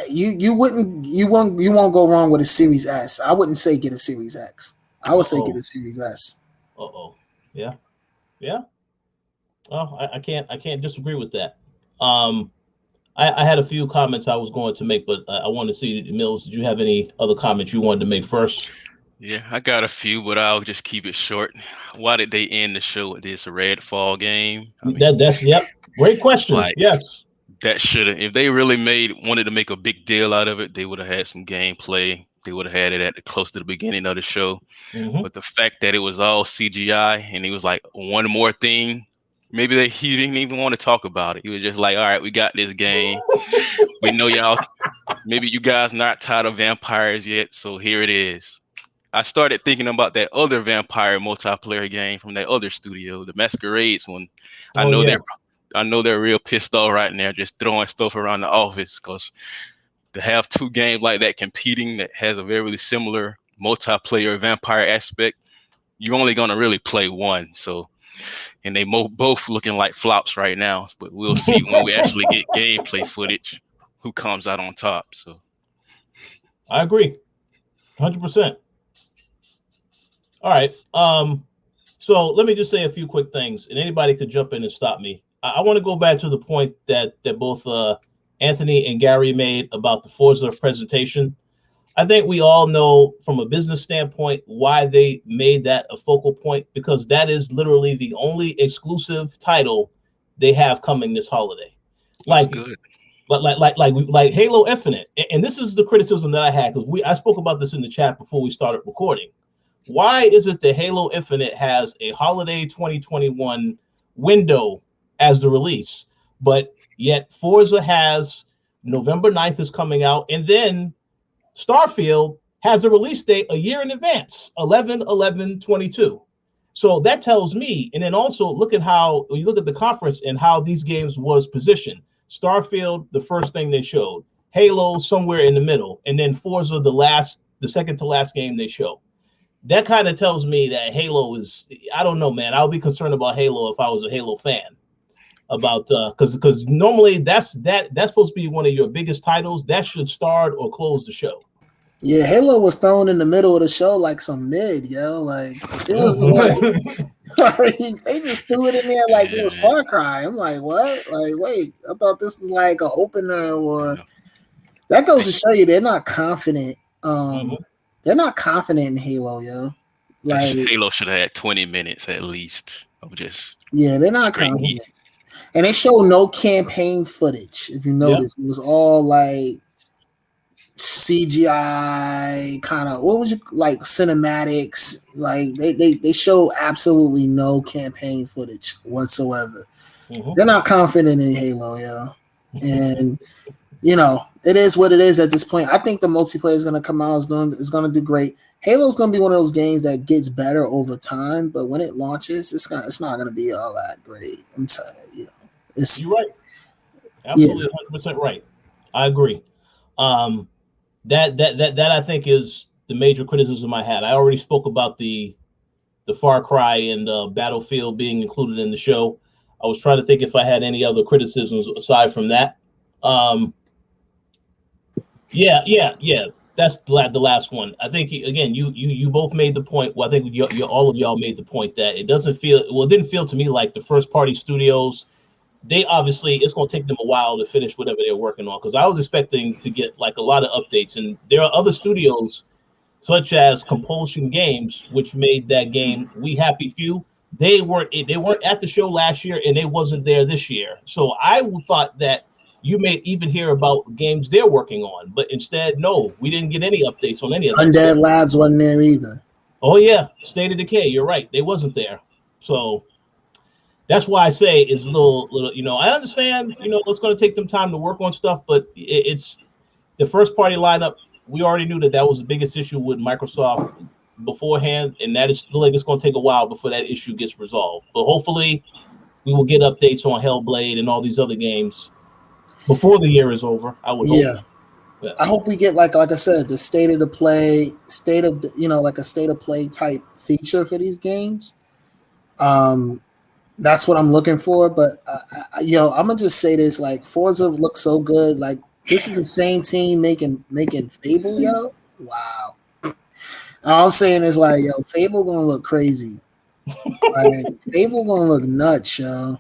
you won't go wrong with a Series S. I wouldn't say get a Series X. I would say get a Series S. Yeah. Well, I can't disagree with that. I had a few comments I was going to make, but I wanted to see, Mills, did you have any other comments you wanted to make first? Yeah, I got a few, but I'll just keep it short. Why did they end the show with this Redfall game? I mean, Yep. Great question. like Yes. that should have, if they really wanted to make a big deal out of it, they would have had some gameplay. They would have had it at close to the beginning of the show. Mm-hmm. But the fact that it was all CGI and he was like, one more thing, maybe he didn't even want to talk about it. He was just like, all right, we got this game. We know y'all, maybe you guys not tired of vampires yet, so here it is. I started thinking about that other vampire multiplayer game from that other studio, the Masquerades one. I know they're real pissed off right now, just throwing stuff around the office, because to have two games like that competing that has a very similar multiplayer vampire aspect, you're only gonna really play one. So, and they both looking like flops right now. But we'll see when we actually get gameplay footage who comes out on top. So, I agree, 100%. All right. So let me just say a few quick things, and anybody could jump in and stop me. I want to go back to the point that both Anthony and Gary made about the Forza presentation. I think we all know from a business standpoint why they made that a focal point, because that is literally the only exclusive title they have coming this holiday. that's good. Like Halo Infinite, and this is the criticism that I had, because I spoke about this in the chat before we started recording. Why is it that Halo Infinite has a holiday 2021 window as the release, but yet Forza has November 9th is coming out, and then Starfield has a release date a year in advance, 11/11/22. So that tells me, and then also look at how you look at the conference and how these games was positioned. Starfield, the first thing they showed, Halo somewhere in the middle, and then Forza the second to last game they showed. That kind of tells me that Halo is, I don't know, man. I'll be concerned about Halo if I was a Halo fan. About because normally that's supposed to be one of your biggest titles that should start or close the show. Yeah, Halo was thrown in the middle of the show like some mid, yo. Like it was like they just threw it in there like it was Far Cry. I'm like, what? Like, wait, I thought this was like an opener, or that goes to show you they're not confident. They're not confident in Halo, yo. Like Halo should have had 20 minutes at least of just they're not confident. Heat. And they show no campaign footage. If you notice, it was all like CGI kind of, what would you like, cinematics. Like they show absolutely no campaign footage whatsoever. They're not confident in Halo, yo. And it is what it is at this point. I think the multiplayer is going to come out, is going to do great. Halo is going to be one of those games that gets better over time, but when it launches, it's not going to be all that great. I'm telling you, you're right. Absolutely, 100% right. I agree. That I think is the major criticism I had. I already spoke about the Far Cry and Battlefield being included in the show. I was trying to think if I had any other criticisms aside from that. Yeah. That's the last one. I think again, you both made the point. Well, I think all of y'all made the point that it didn't feel to me like the first party studios. They obviously, it's going to take them a while to finish whatever they're working on, because I was expecting to get like a lot of updates, and there are other studios such as Compulsion Games, which made that game We Happy Few. They weren't at the show last year, and they wasn't there this year. So I thought that you may even hear about games they're working on, but instead, no, we didn't get any updates on any of them. Undead Labs wasn't there either. Oh yeah, State of Decay. You're right, they wasn't there. So that's why I say it's a little. I understand. It's going to take them time to work on stuff, but it's the first party lineup. We already knew that was the biggest issue with Microsoft beforehand, and that is still like it's going to take a while before that issue gets resolved. But hopefully, we will get updates on Hellblade and all these other games before the year is over. I would hope. Yeah. I hope we get like I said, the state of play type feature for these games. That's what I'm looking for. But I'm gonna just say this: like Forza looks so good. Like this is the same team making Fable, yo. Wow. All I'm saying is like, yo, Fable gonna look crazy. Like Fable gonna look nuts, yo.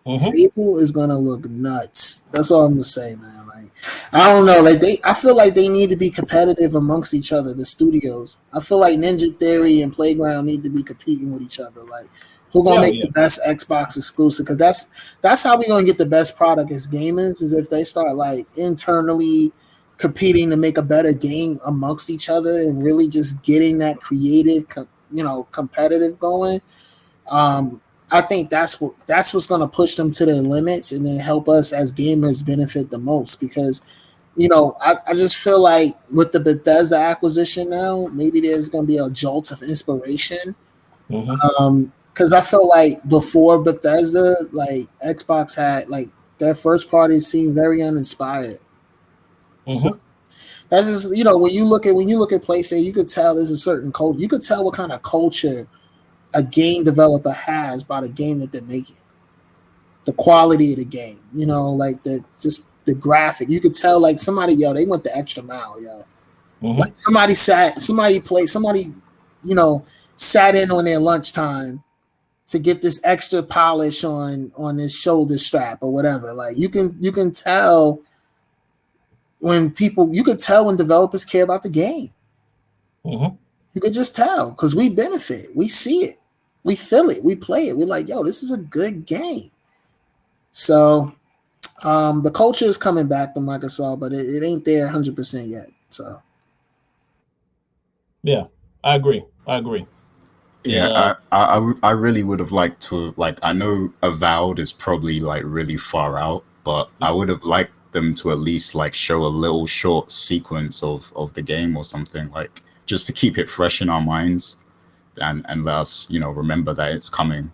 Fable is gonna look nuts. That's all I'm gonna say, man. Like, I don't know. Like I feel like they need to be competitive amongst each other. The studios. I feel like Ninja Theory and Playground need to be competing with each other. Like, who gonna make the best Xbox exclusive? Because that's how we gonna get the best product as gamers. Is if they start like internally competing to make a better game amongst each other and really just getting that creative, competitive going. I think that's what's going to push them to their limits and then help us as gamers benefit the most because, I just feel like with the Bethesda acquisition now, maybe there's going to be a jolt of inspiration. Because I feel like before Bethesda, like Xbox had like their first party seemed very uninspired. So that's just when you look at PlayStation, you could tell there's a certain culture. You could tell what kind of culture a game developer has by the game that they're making, the quality of the game, like the graphic. You could tell like somebody, they went the extra mile, Like somebody sat in on their lunchtime to get this extra polish on his shoulder strap or whatever. Like you can tell when developers care about the game. You could just tell because we benefit, we see it. We feel it. We play it. We're like, this is a good game. So the culture is coming back to Microsoft, but it ain't there 100% yet. So. Yeah, I agree. Yeah, I really would have liked to, I know Avowed is probably, really far out, but I would have liked them to at least, show a little short sequence of the game or something, just to keep it fresh in our minds. And let us, remember that it's coming.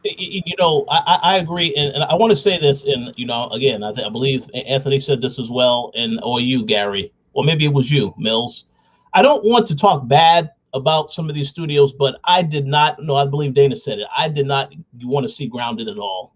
I agree, and I want to say this, and again, I believe Anthony said this as well, or you, Gary, or maybe it was you, Mills. I don't want to talk bad about some of these studios, but I did not. No, I believe Dana said it. I did not want to see Grounded at all,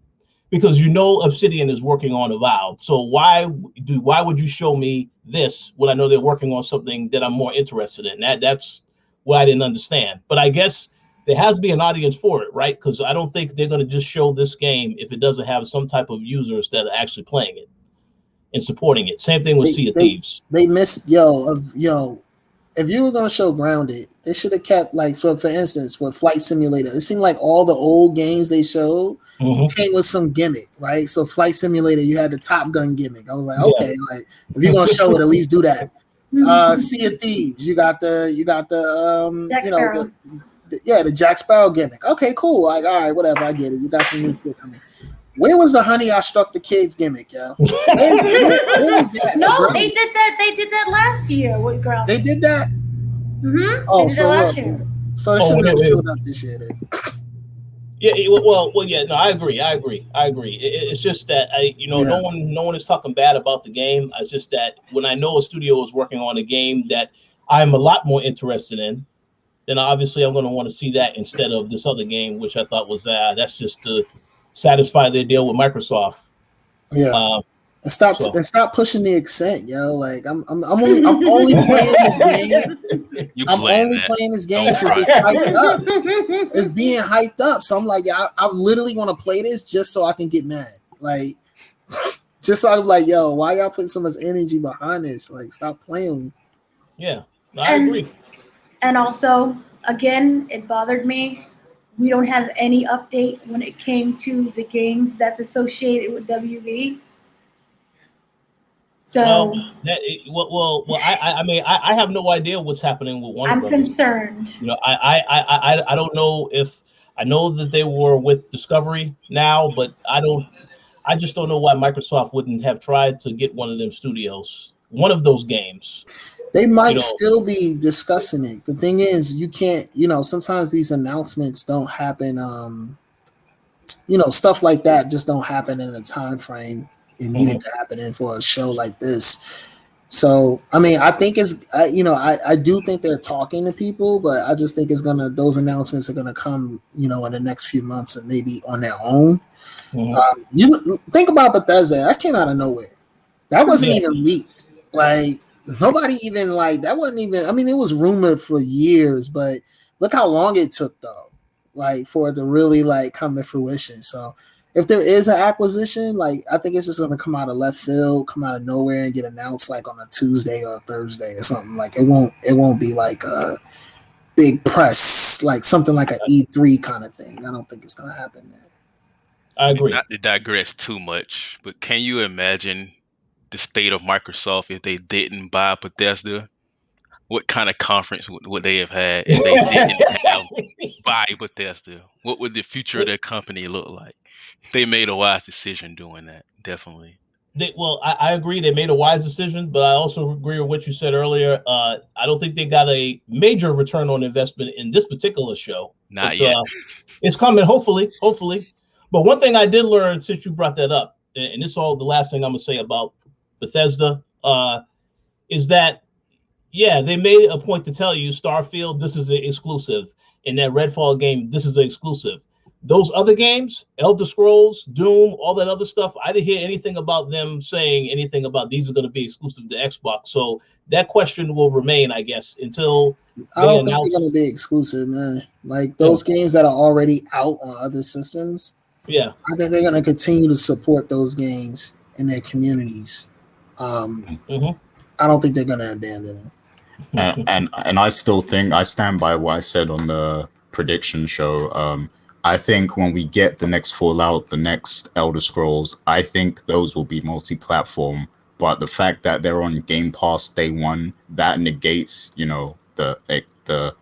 because Obsidian is working on Avowed. So why would you show me this when I know they're working on something that I'm more interested in? That's what I didn't understand. But I guess there has to be an audience for it, right? Because I don't think they're going to just show this game if it doesn't have some type of users that are actually playing it and supporting it. Same thing with Sea of Thieves. They missed, if you were going to show Grounded, they should have kept, for instance, with Flight Simulator. It seemed like all the old games they showed came with some gimmick, right? So Flight Simulator, you had the Top Gun gimmick. I was like, okay, if you're going to show it, at least do that. Sea of Thieves, you got the the Jack Sparrow gimmick. Okay, cool. All right, whatever. I get it. You got some new shit coming. Where was the Honey I Struck the Kids gimmick, yo? Where was that? No, they did that. They did that last year with Grounded. They did that. Oh, so last year. So they shouldn't have showed up this year. Then. Yeah, well, yeah. No, I agree. It's just that no one is talking bad about the game. It's just that when I know a studio is working on a game that I'm a lot more interested in, then obviously I'm going to want to see that instead of this other game, which I thought was that's just to satisfy their deal with Microsoft. Yeah. And stop pushing the accent, yo. Like I'm only playing this game. Playing this game because it's hyped up. It's being hyped up. So I'm like, I literally want to play this just so I can get mad. Like, just so I'm like, yo, why y'all putting so much energy behind this? Like, stop playing with me. Yeah, I agree. And also, again, it bothered me. We don't have any update when it came to the games that's associated with WB. So I have no idea what's happening with Warner Brothers. I'm concerned. I don't know if I know that they were with Discovery now, but I just don't know why Microsoft wouldn't have tried to get one of them studios, one of those games. They might still be discussing it. The thing is, you can't, sometimes these announcements don't happen. Stuff like that just don't happen in a time frame it needed to happen in for a show like this. So, I think it's, I do think they're talking to people, but I just think those announcements are going to come, in the next few months and maybe on their own. You think about Bethesda. That came out of nowhere. That wasn't even leaked. Like, nobody even that wasn't even, it was rumored for years, but look how long it took though, for it to really come to fruition. So if there is an acquisition, like I think it's just gonna come out of left field, come out of nowhere, and get announced like on a Tuesday or a Thursday or something. Like it won't be like a big press, like something like an E3 kind of thing. I don't think it's gonna happen there. I agree. Not to digress too much, but can you imagine the state of Microsoft if they didn't buy Bethesda? What kind of conference would they have had if they didn't have buy Bethesda? What would the future of their company look like? They made a wise decision doing that, definitely. I agree. They made a wise decision, but I also agree with what you said earlier. I don't think they got a major return on investment in this particular show. Not yet. It's coming, hopefully. But one thing I did learn since you brought that up, and this is all the last thing I'm going to say about Bethesda, is that, yeah, they made a point to tell you Starfield, this is an exclusive. In that Redfall game, this is an exclusive. Those other games, Elder Scrolls, Doom, all that other stuff, I didn't hear anything about them saying anything about these are going to be exclusive to Xbox. So that question will remain, I guess, until I don't think they're going to be exclusive, man. Like those games that are already out on other systems, I think they're going to continue to support those games in their communities. I don't think they're going to abandon them. And I still think I stand by what I said on the prediction show. I think when we get the next Fallout, the next Elder Scrolls, I think those will be multi-platform. But the fact that they're on Game Pass day one, that negates, the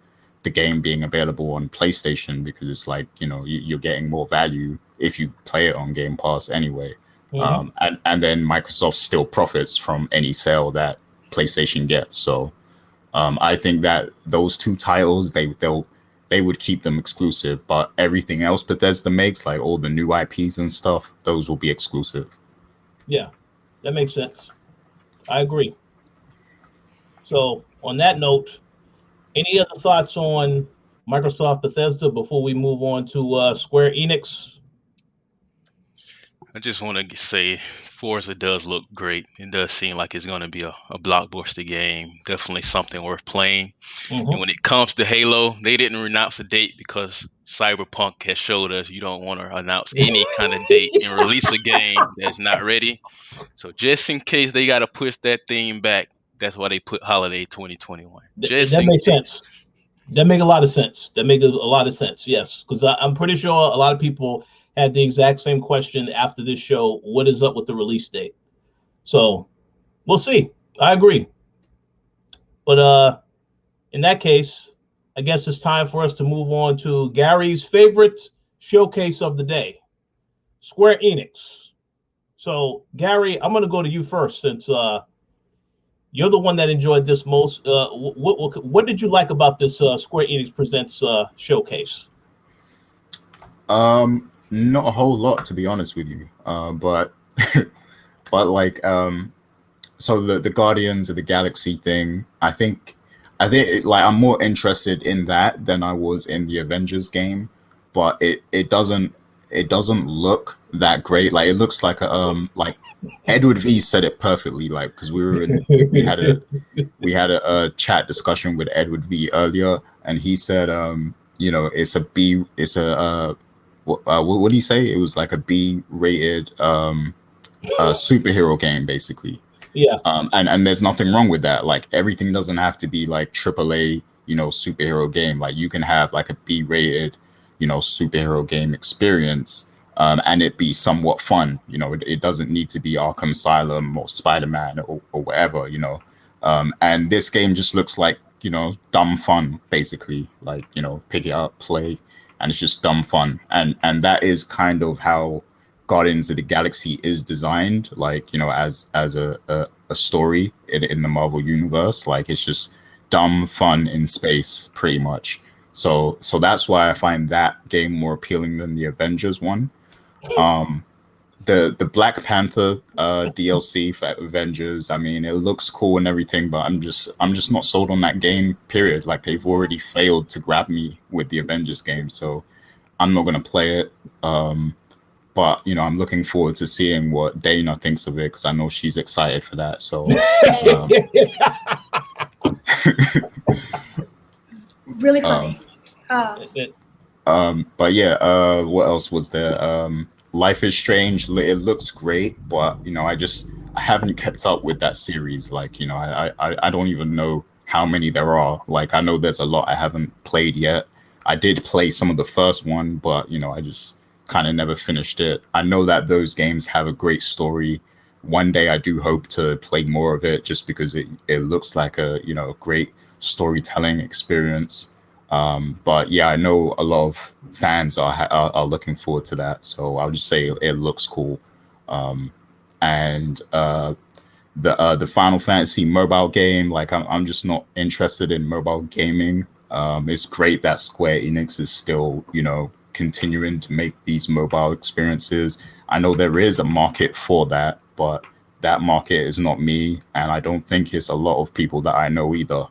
game being available on PlayStation, because it's like, you're getting more value if you play it on Game Pass anyway. And then Microsoft still profits from any sale that PlayStation gets. So I think that those two titles, they would keep them exclusive, but everything else Bethesda makes, like all the new IPs and stuff, those will be exclusive. Yeah, that makes sense. I agree. So on that note, any other thoughts on Microsoft Bethesda before we move on to Square Enix? I just want to say Forza does look great. It does seem like it's going to be a blockbuster game. Definitely something worth playing. And when it comes to Halo, they didn't announce a date because Cyberpunk has showed us you don't want to announce any kind of date and release a game that's not ready. So just in case they got to push that thing back, that's why they put holiday 2021. That makes sense. That makes a lot of sense. Yes, because I'm pretty sure a lot of people had the exact same question after this show. What is up with the release date? So we'll see. I agree. But in that case, I guess it's time for us to move on to Gary's favorite showcase of the day, Square Enix. So Gary, I'm going to go to you first since you're the one that enjoyed this most. What did you like about this Square Enix Presents showcase? Not a whole lot, to be honest with you. But like, so the Guardians of the Galaxy thing, I think like I'm more interested in that than I was in the Avengers game. But it doesn't look that great. Like it looks like like Edward V said it perfectly. Like because we had a chat discussion with Edward V earlier, and he said what did he say? It was like a B-rated superhero game, basically. Yeah. And there's nothing wrong with that. Like everything doesn't have to be like AAA, superhero game. Like you can have like a B-rated, superhero game experience, and it be somewhat fun. It doesn't need to be Arkham Asylum or Spider-Man or whatever. And this game just looks like dumb fun, basically. Like pick it up, play. And it's just dumb fun. And that is kind of how Guardians of the Galaxy is designed, like, as a story in the Marvel universe. Like it's just dumb fun in space, pretty much. So that's why I find that game more appealing than the Avengers one. The Black Panther DLC for Avengers, I mean, it looks cool and everything, but I'm just not sold on that game, period. Like they've already failed to grab me with the Avengers game, so I'm not gonna play it. But I'm looking forward to seeing what Dana thinks of it, because I know she's excited for that. So really funny. But yeah, what else was there? Life is Strange. It looks great, but I haven't kept up with that series. Like, I don't even know how many there are. Like, I know there's a lot I haven't played yet. I did play some of the first one, but I just kind of never finished it. I know that those games have a great story. One day I do hope to play more of it, just because it looks like a great storytelling experience. But yeah, I know a lot of fans are looking forward to that. So I'll just say it looks cool. And the Final Fantasy mobile game, like I'm just not interested in mobile gaming. It's great that Square Enix is still continuing to make these mobile experiences. I know there is a market for that, but that market is not me, and I don't think it's a lot of people that I know either.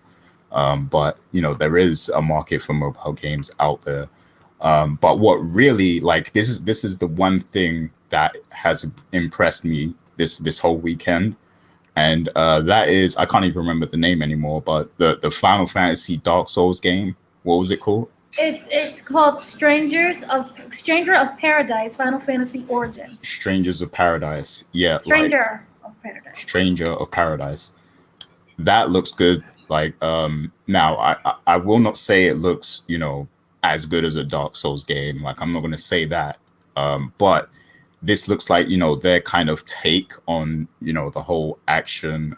But there is a market for mobile games out there. But what really, like, this is the one thing that has impressed me this whole weekend, and that is, I can't even remember the name anymore, but the Final Fantasy Dark Souls game. What was it called? It's called Stranger of Paradise, Final Fantasy Origin. Strangers of Paradise. Yeah. Stranger of Paradise. Stranger of Paradise. That looks good. Like, now I will not say it looks, as good as a Dark Souls game. Like, I'm not going to say that. But this looks like, their kind of take on, the whole action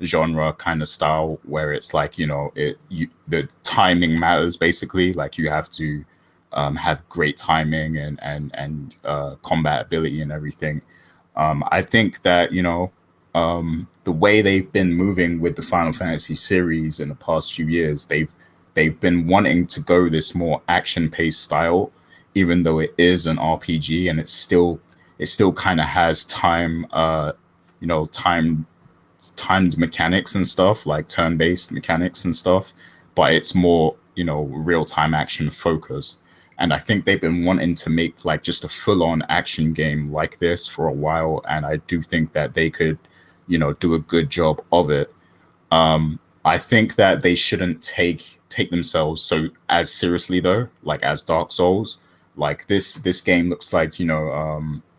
genre kind of style, where it's like, the timing matters, basically. Like, you have to have great timing and combat ability and everything. I think that, the way they've been moving with the Final Fantasy series in the past few years, they've been wanting to go this more action-paced style, even though it is an RPG, and it still kind of has timed mechanics and stuff, like turn-based mechanics and stuff, but it's more real-time action focused. And I think they've been wanting to make like just a full-on action game like this for a while, and I do think that they could do a good job of it. I think that they shouldn't take themselves so as seriously, though, like as Dark Souls. Like, this game looks like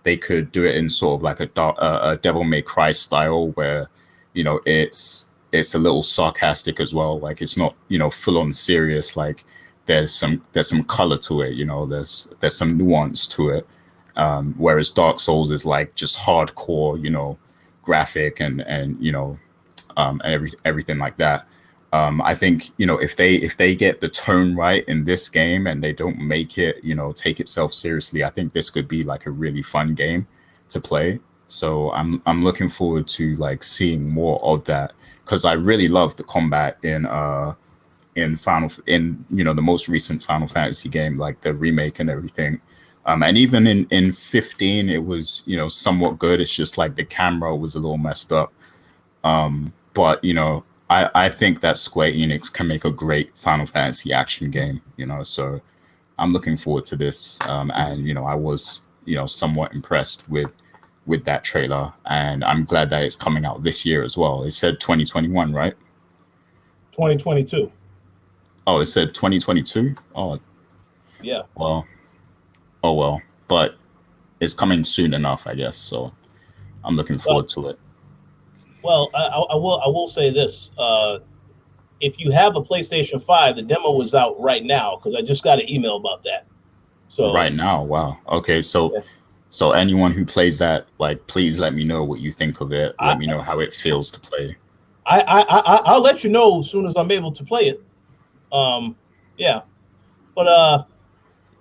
they could do it in sort of like a Devil May Cry style, where it's a little sarcastic as well. Like, it's not full on serious. Like, there's some color to it. There's some nuance to it. Whereas Dark Souls is like just hardcore, graphic and everything like that. I think if they get the tone right in this game, and they don't make it take itself seriously, I think this could be like a really fun game to play. So I'm looking forward to like seeing more of that, because I really love the combat in the most recent Final Fantasy game, like the remake and everything. And even in 15, it was somewhat good. It's just like the camera was a little messed up. But I think that Square Enix can make a great Final Fantasy action game. So I'm looking forward to this. And I was somewhat impressed with that trailer, and I'm glad that it's coming out this year as well. It said 2021, right? 2022. Oh, it said 2022. Oh, yeah. Well, but it's coming soon enough, I guess. So I'm looking forward to it. Well, I will say this: if you have a PlayStation 5, the demo is out right now, because I just got an email about that. So right now, wow. Okay, so. Yeah. So anyone who plays that, like, please let me know what you think of it. Let me know how it feels to play. I'll let you know as soon as I'm able to play it. Yeah, but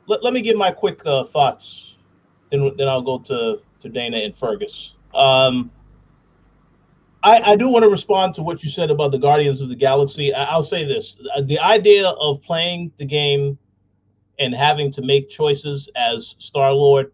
let me give my quick thoughts. Then I'll go to Dana and Fergus. I do want to respond to what you said about the Guardians of the Galaxy. I'll say this: the idea of playing the game and having to make choices as Star-Lord,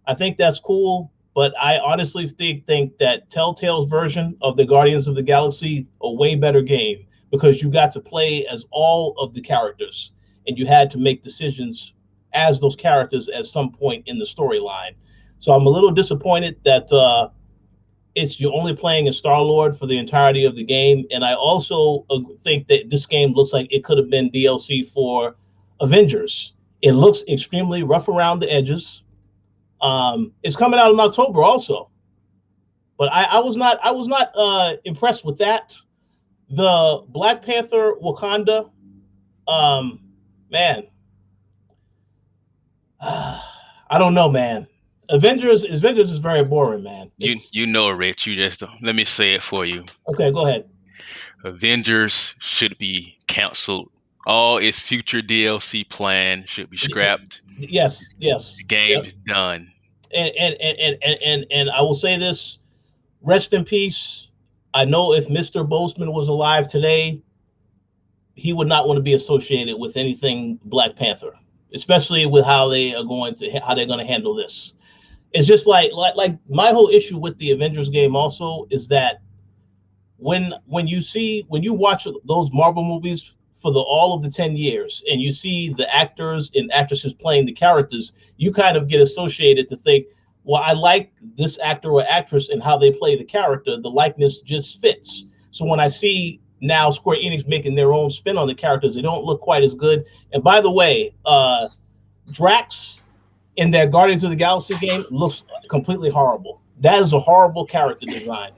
I think that's cool, but I honestly think that Telltale's version of the Guardians of the Galaxy a way better game, because you got to play as all of the characters, and you had to make decisions as those characters at some point in the storyline. So I'm a little disappointed that you're only playing as Star-Lord for the entirety of the game, and I also think that this game looks like it could have been DLC for Avengers. It looks extremely rough around the edges. It's coming out in October also, but I was not impressed with that. The Black Panther Wakanda, man, I don't know, man. Avengers is very boring, man. You know, Rich. You just let me say it for you. Okay, go ahead. Avengers should be canceled. All its future DLC plan should be scrapped. Yes. The game Yep. is done. And I will say this: rest in peace. I know if Mr. Boseman was alive today, he would not want to be associated with anything Black Panther, especially with how they're going to handle this. It's just like my whole issue with the Avengers game also is that when you watch those Marvel movies for all of the 10 years and you see the actors and actresses playing the characters, you kind of get associated to think, well, I like this actor or actress and how they play the character. The likeness just fits. So when I see now Square Enix making their own spin on the characters, they don't look quite as good. And by the way, Drax in their Guardians of the Galaxy game looks completely horrible. That is a horrible character design.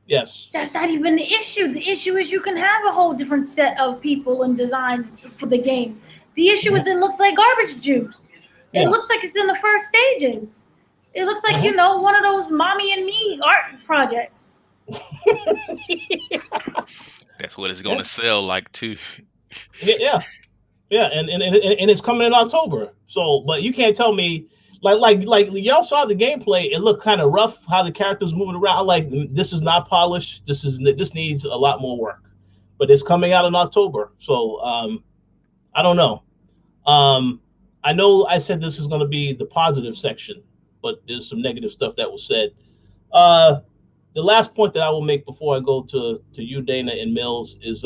Yes. That's not even the issue. The issue is you can have a whole different set of people and designs for the game. The issue is it looks like garbage juice. It looks like it's in the first stages. It looks like, one of those mommy and me art projects. That's what it's going to sell like too. Yeah, and it's coming in October. So, but you can't tell me like y'all saw the gameplay. It looked kind of rough how the characters moving around. I'm like, this is not polished. This needs a lot more work. But it's coming out in October. So I don't know. I know I said this is going to be the positive section, but there's some negative stuff that was said. The last point that I will make before I go to you, Dana, and Mills is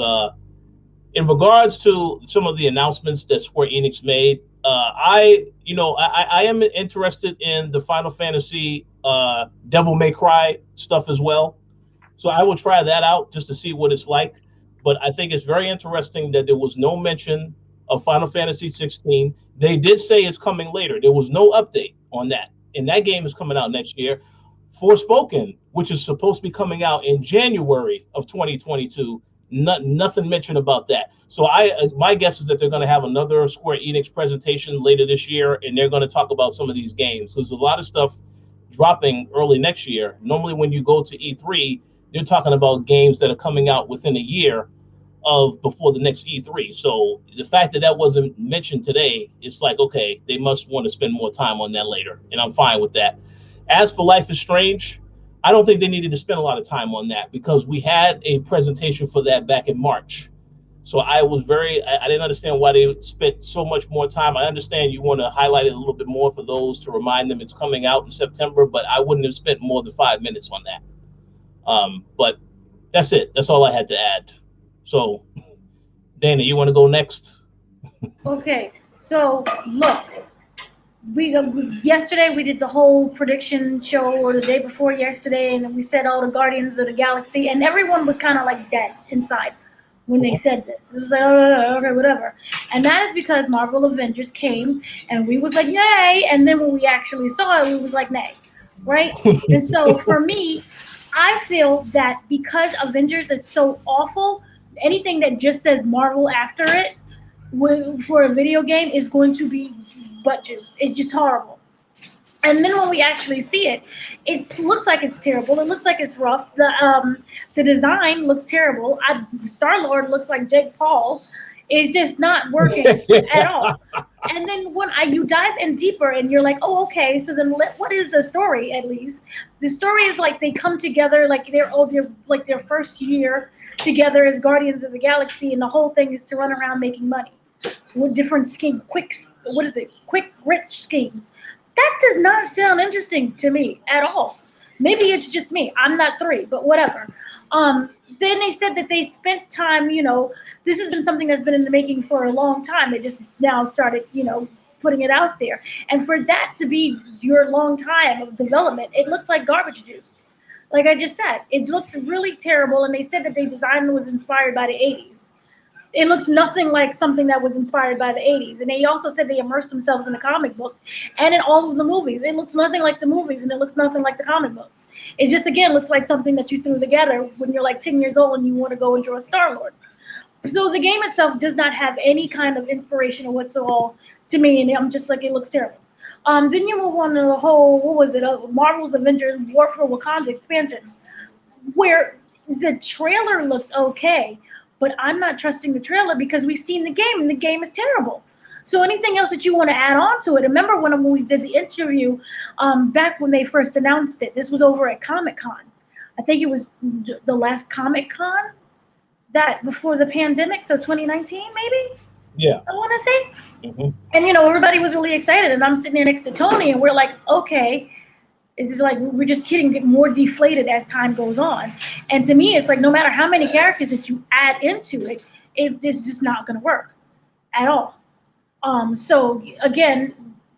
in regards to some of the announcements that Square Enix made. I am interested in the Final Fantasy Devil May Cry stuff as well. So I will try that out just to see what it's like. But I think it's very interesting that there was no mention of Final Fantasy 16. They did say it's coming later. There was no update on that. And that game is coming out next year. Forspoken, which is supposed to be coming out in January of 2022, nothing mentioned about that. So my guess is that they're going to have another Square Enix presentation later this year, and they're going to talk about some of these games. There's a lot of stuff dropping early next year. Normally when you go to E3, they're talking about games that are coming out within a year of before the next E3. So the fact that wasn't mentioned today, it's like, okay, they must want to spend more time on that later, and I'm fine with that. As for Life is Strange, I don't think they needed to spend a lot of time on that because we had a presentation for that back in March. So I didn't understand why they spent so much more time. I understand you want to highlight it a little bit more for those to remind them it's coming out in September, but I wouldn't have spent more than 5 minutes on that. But that's it. That's all I had to add. So, Dana, you want to go next? Okay, so look. Yesterday we did the whole prediction show, or the day before yesterday, and we said all the Guardians of the Galaxy, and everyone was kind of like dead inside when they said this. It was like, oh, okay, whatever. And that is because Marvel Avengers came, and we was like, yay, and then when we actually saw it, we was like, nay, right? And so for me, I feel that because Avengers is so awful, anything that just says Marvel after it for a video game is going to be butt juice. It's just horrible. And then when we actually see it, it looks like it's terrible. It looks like it's rough. The design looks terrible. Star-Lord looks like Jake Paul. It's just not working at all. And then when you dive in deeper and you're like, oh, okay, so then what is the story at least? The story is like they come together like their first year together as Guardians of the Galaxy, and the whole thing is to run around making money with different quick rich schemes. That does not sound interesting to me at all. Maybe it's just me. I'm not 3, but whatever. Then they said that they spent time, this has been something that's been in the making for a long time. They just now started, putting it out there. And for that to be your long time of development, it looks like garbage juice. Like I just said, it looks really terrible. And they said that the design was inspired by the 80s. It looks nothing like something that was inspired by the 80s. And they also said they immersed themselves in the comic book and in all of the movies. It looks nothing like the movies and it looks nothing like the comic books. It just, again, looks like something that you threw together when you're like 10 years old and you want to go and draw Star-Lord. So the game itself does not have any kind of inspiration or whatsoever to me, and I'm just like, it looks terrible. Then you move on to the whole, what was it, Marvel's Avengers War for Wakanda expansion, where the trailer looks okay, but I'm not trusting the trailer because we've seen the game, and the game is terrible. So anything else that you want to add on to it? Remember when we did the interview back when they first announced it? This was over at Comic-Con. I think it was the last Comic-Con that before the pandemic, so 2019 maybe? Yeah. I want to say. Mm-hmm. And, everybody was really excited, and I'm sitting there next to Tony, and we're like, okay, it's like we're just getting more deflated as time goes on. And to me, it's like no matter how many characters that you add into it, it's just not going to work at all. So again,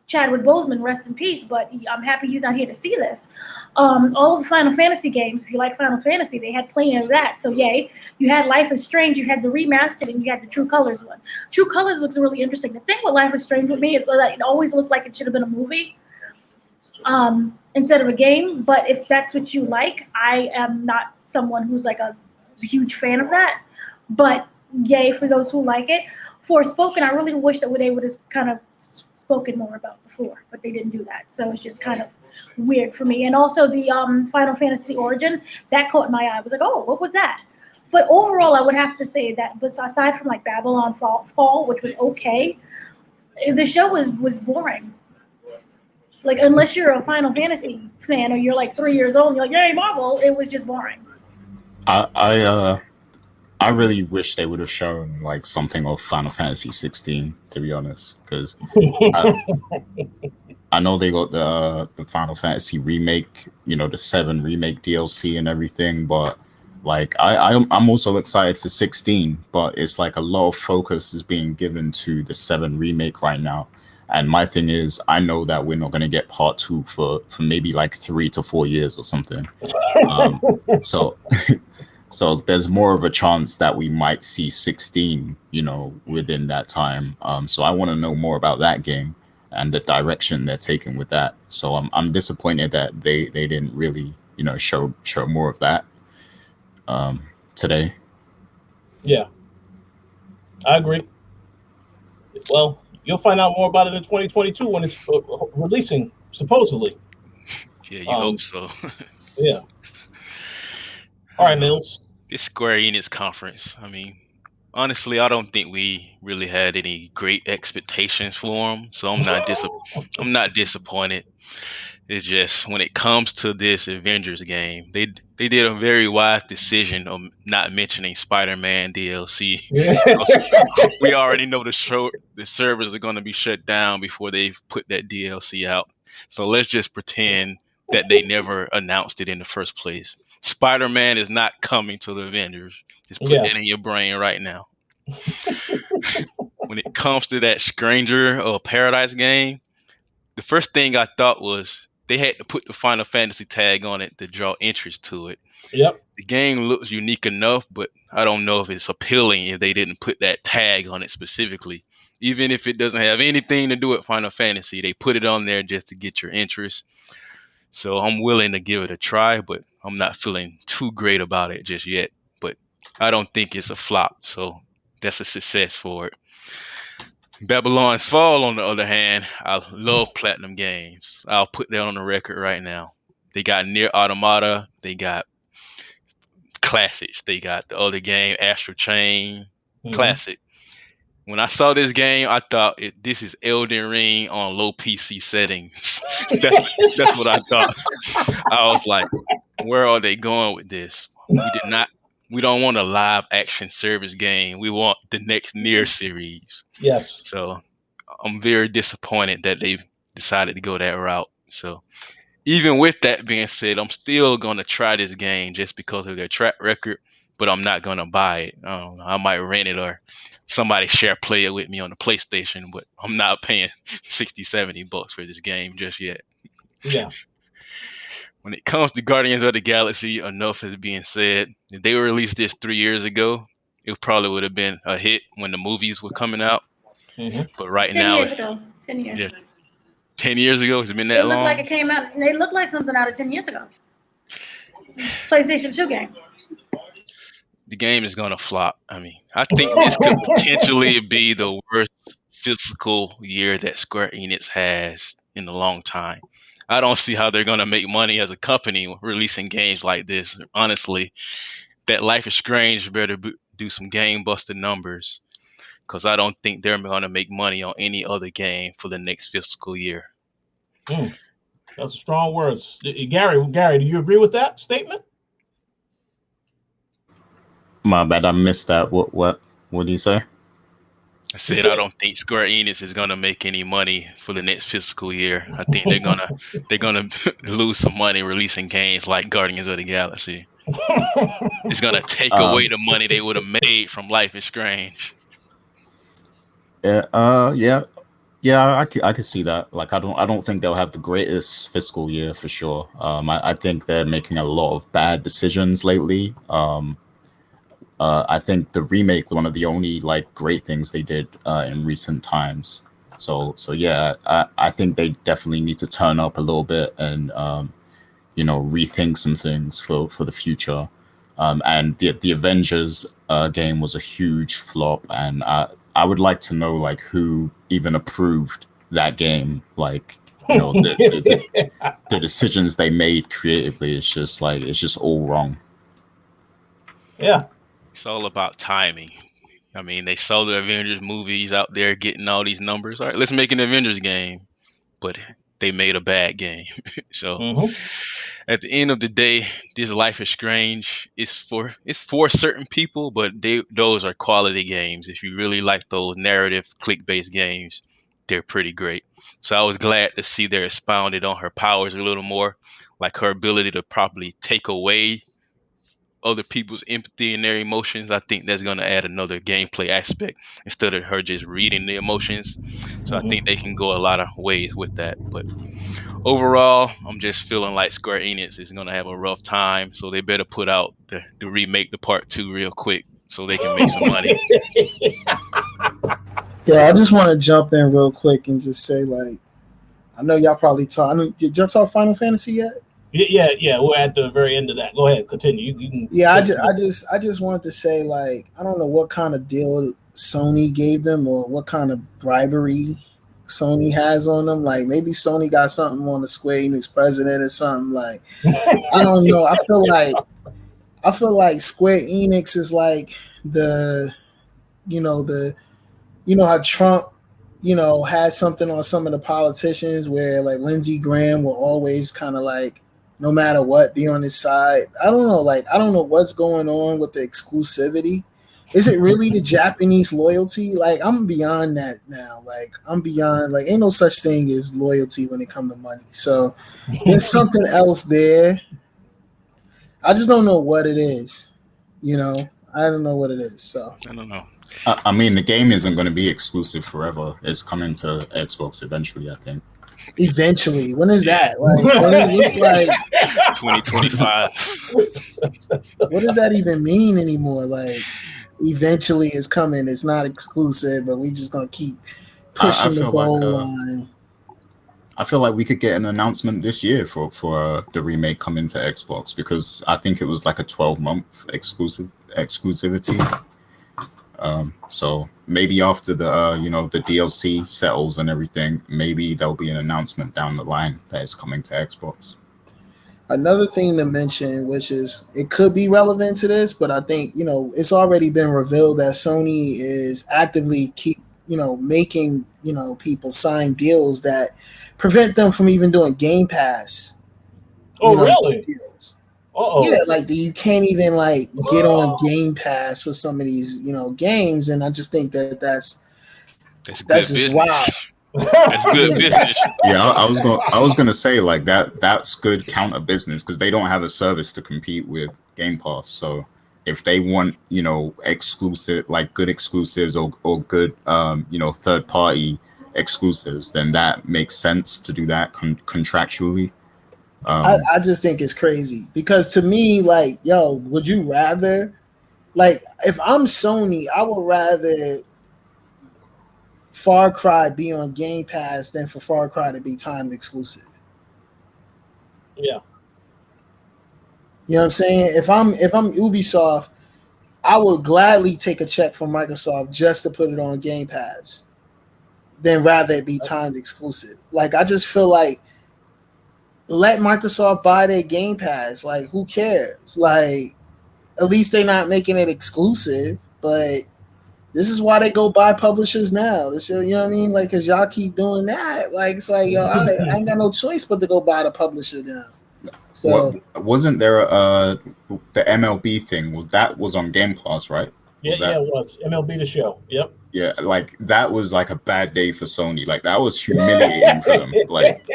Chadwick Boseman, rest in peace, but I'm happy he's not here to see this. All of the Final Fantasy games, if you like Final Fantasy, they had plenty of that. So yay, you had Life is Strange, you had the remastered, and you had the True Colors one. True Colors looks really interesting. The thing with Life is Strange with me is that it always looked like it should have been a movie instead of a game. But if that's what you like, I am not someone who's like a huge fan of that. But yay for those who like it. Forspoken, I really wish that they would have kind of spoken more about before, but they didn't do that. So it's just kind of weird for me. And also the Final Fantasy Origin, that caught my eye. I was like, oh, what was that? But overall, I would have to say that aside from like Babylon Fall, which was okay, the show was boring. Like, unless you're a Final Fantasy fan or you're like 3 years old and you're like, yay, Marvel, it was just boring. I really wish they would have shown like something of Final Fantasy 16, to be honest, because I know they got the Final Fantasy remake, the 7 remake DLC and everything, but like I'm also excited for 16, but it's like a lot of focus is being given to the 7 remake right now. And my thing is, I know that we're not going to get part 2 for maybe like 3 to 4 years or something. So there's more of a chance that we might see 16, within that time. So I want to know more about that game and the direction they're taking with that. So I'm disappointed that they didn't really, show more of that today. Yeah, I agree. Well, you'll find out more about it in 2022 when it's releasing, supposedly. Yeah, you hope so. Yeah. All right, Mills. This Square Enix conference, I mean, honestly, I don't think we really had any great expectations for them, so I'm not disappointed. It's just when it comes to this Avengers game, they did a very wise decision of not mentioning Spider-Man DLC. We already know the servers are going to be shut down before they put that DLC out. So let's just pretend that they never announced it in the first place. Spider-Man is not coming to the Avengers. Just put that in your brain right now. When it comes to that Stranger or Paradise game, the first thing I thought was they had to put the Final Fantasy tag on it to draw interest to it. Yep. The game looks unique enough, but I don't know if it's appealing if they didn't put that tag on it specifically. Even if it doesn't have anything to do with Final Fantasy, they put it on there just to get your interest. So I'm willing to give it a try, but I'm not feeling too great about it just yet. But I don't think it's a flop, so that's a success for it. Babylon's Fall, on the other hand, I love Platinum games. I'll put that on the record right now. They got Near Automata, they got classics. They got the other game, Astral Chain, classic. When I saw this game, I thought this is Elden Ring on low PC settings. That's what I thought. I was like, where are they going with this? We don't want a live action service game. We want the next Nier series. Yes. So I'm very disappointed that they've decided to go that route. So even with that being said, I'm still going to try this game just because of their track record, but I'm not going to buy it. I don't know. I might rent it or somebody share play it with me on the PlayStation, but I'm not paying 60, 70 bucks for this game just yet. Yeah. When it comes to Guardians of the Galaxy, enough is being said. They released this 3 years ago. it probably would have been a hit when the movies were coming out. Mm-hmm. But right 10 now, years ago. 10 years. yeah, 10 years ago, has it been that It looked like long? it came out. It looked like something out of 10 years ago. PlayStation 2 game. The game is gonna flop. I mean, I think this could potentially be the worst fiscal year that Square Enix has in a long time. I don't see how they're gonna make money as a company releasing games like this. Honestly, that Life is Strange better do some game busting numbers because I don't think they're gonna make money on any other game for the next fiscal year. That's strong words. Gary, do you agree with that statement? My bad, I missed that. What do you say? I said I don't think Square Enix is gonna make any money for the next fiscal year. I think they're gonna lose some money releasing games like Guardians of the Galaxy. It's gonna take away the money they would have made from Life is Strange. Yeah, I could see that. Like, I don't think they'll have the greatest fiscal year for sure. I think they're making a lot of bad decisions lately. I think the remake was one of the only like great things they did in recent times. So yeah, I think they definitely need to turn up a little bit and rethink some things for the future. And the Avengers game was a huge flop, and I would like to know like who even approved that game. Like, the decisions they made creatively is just like it's just all wrong. Yeah. It's all about timing. I mean, they saw the Avengers movies out there getting all these numbers. All right, let's make an Avengers game. But they made a bad game. So at the end of the day, this Life is Strange is for certain people, but those are quality games. If you really like those narrative click-based games, they're pretty great. So I was glad to see they expounded on her powers a little more, like her ability to properly take away other people's empathy and their emotions. I think that's going to add another gameplay aspect instead of her just reading the emotions. So I think they can go a lot of ways with that. But overall, I'm just feeling like Square Enix is going to have a rough time. So they better put out the remake, the part 2 real quick so they can make some money. Yeah, I just want to jump in real quick and just say, like, I know y'all probably did y'all talk Final Fantasy yet? Yeah. We're at the very end of that. Go ahead, continue. You can. Yeah, I just wanted to say, like, I don't know what kind of deal Sony gave them or what kind of bribery Sony has on them. Like, maybe Sony got something on the Square Enix president or something. Like, I don't know. I feel like Square Enix is like how Trump, had something on some of the politicians where like Lindsey Graham will always kind of like, no matter what, be on his side. I don't know. Like, I don't know what's going on with the exclusivity. Is it really the Japanese loyalty? Like, I'm beyond that now. Like, I'm beyond, like, ain't no such thing as loyalty when it comes to money. So there's something else there. I just don't know what it is. I don't know what it is. So I don't know. I mean, the game isn't going to be exclusive forever. It's coming to Xbox eventually, I think. Eventually, when is that? Like, when is, like 2025. What does that even mean anymore? Like, eventually it's coming. It's not exclusive, but we just gonna keep pushing the goal line. I feel like we could get an announcement this year for the remake coming to Xbox, because I think it was like a 12-month exclusivity. So maybe after the the DLC settles and everything, maybe there'll be an announcement down the line that is coming to Xbox. Another thing to mention, which is it could be relevant to this, but I think it's already been revealed that Sony is actively making people sign deals that prevent them from even doing Game Pass. Oh, really? Deals. Uh-oh. Yeah, like you can't even like get on Game Pass for some of these games, and I just think that's just business. Wow. That's good business. Yeah, I was gonna say like that's good counter business, because they don't have a service to compete with Game Pass. So if they want exclusive, like good exclusives or good third party exclusives, then that makes sense to do that contractually. I just think it's crazy, because to me, like, would you rather Like, if I'm Sony, I would rather Far Cry be on Game Pass than for Far Cry to be timed exclusive. Yeah. You know what I'm saying? If I'm Ubisoft, I would gladly take a check from Microsoft just to put it on Game Pass than rather it be timed exclusive. Like, I just feel like let Microsoft buy their Game Pass. Like, who cares? Like, at least they're not making it exclusive, but this is why they go buy publishers now. This, you know what I mean? Like, cause y'all keep doing that. Like, it's like, yo, I ain't got no choice but to go buy the publisher now. So wasn't there the MLB thing? Was on Game Pass, right? Yeah, it was MLB The Show. Yep. Yeah, like that was like a bad day for Sony. Like that was humiliating for them. Like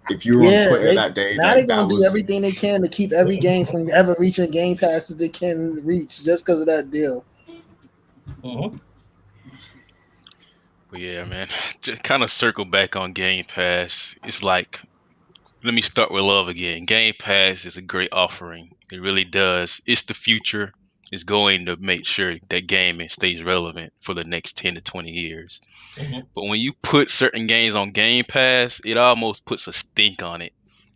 if you were on Twitter that day, now they're gonna do everything they can to keep every game from ever reaching Game Pass that they can reach just because of that deal. Mm-hmm. But yeah, man, just kind of circle back on Game Pass. It's like, let me start with love again. Game Pass is a great offering. It really does. It's the future. It's going to make sure that gaming stays relevant for the next 10 to 20 years. Mm-hmm. But when you put certain games on Game Pass, it almost puts a stink on it.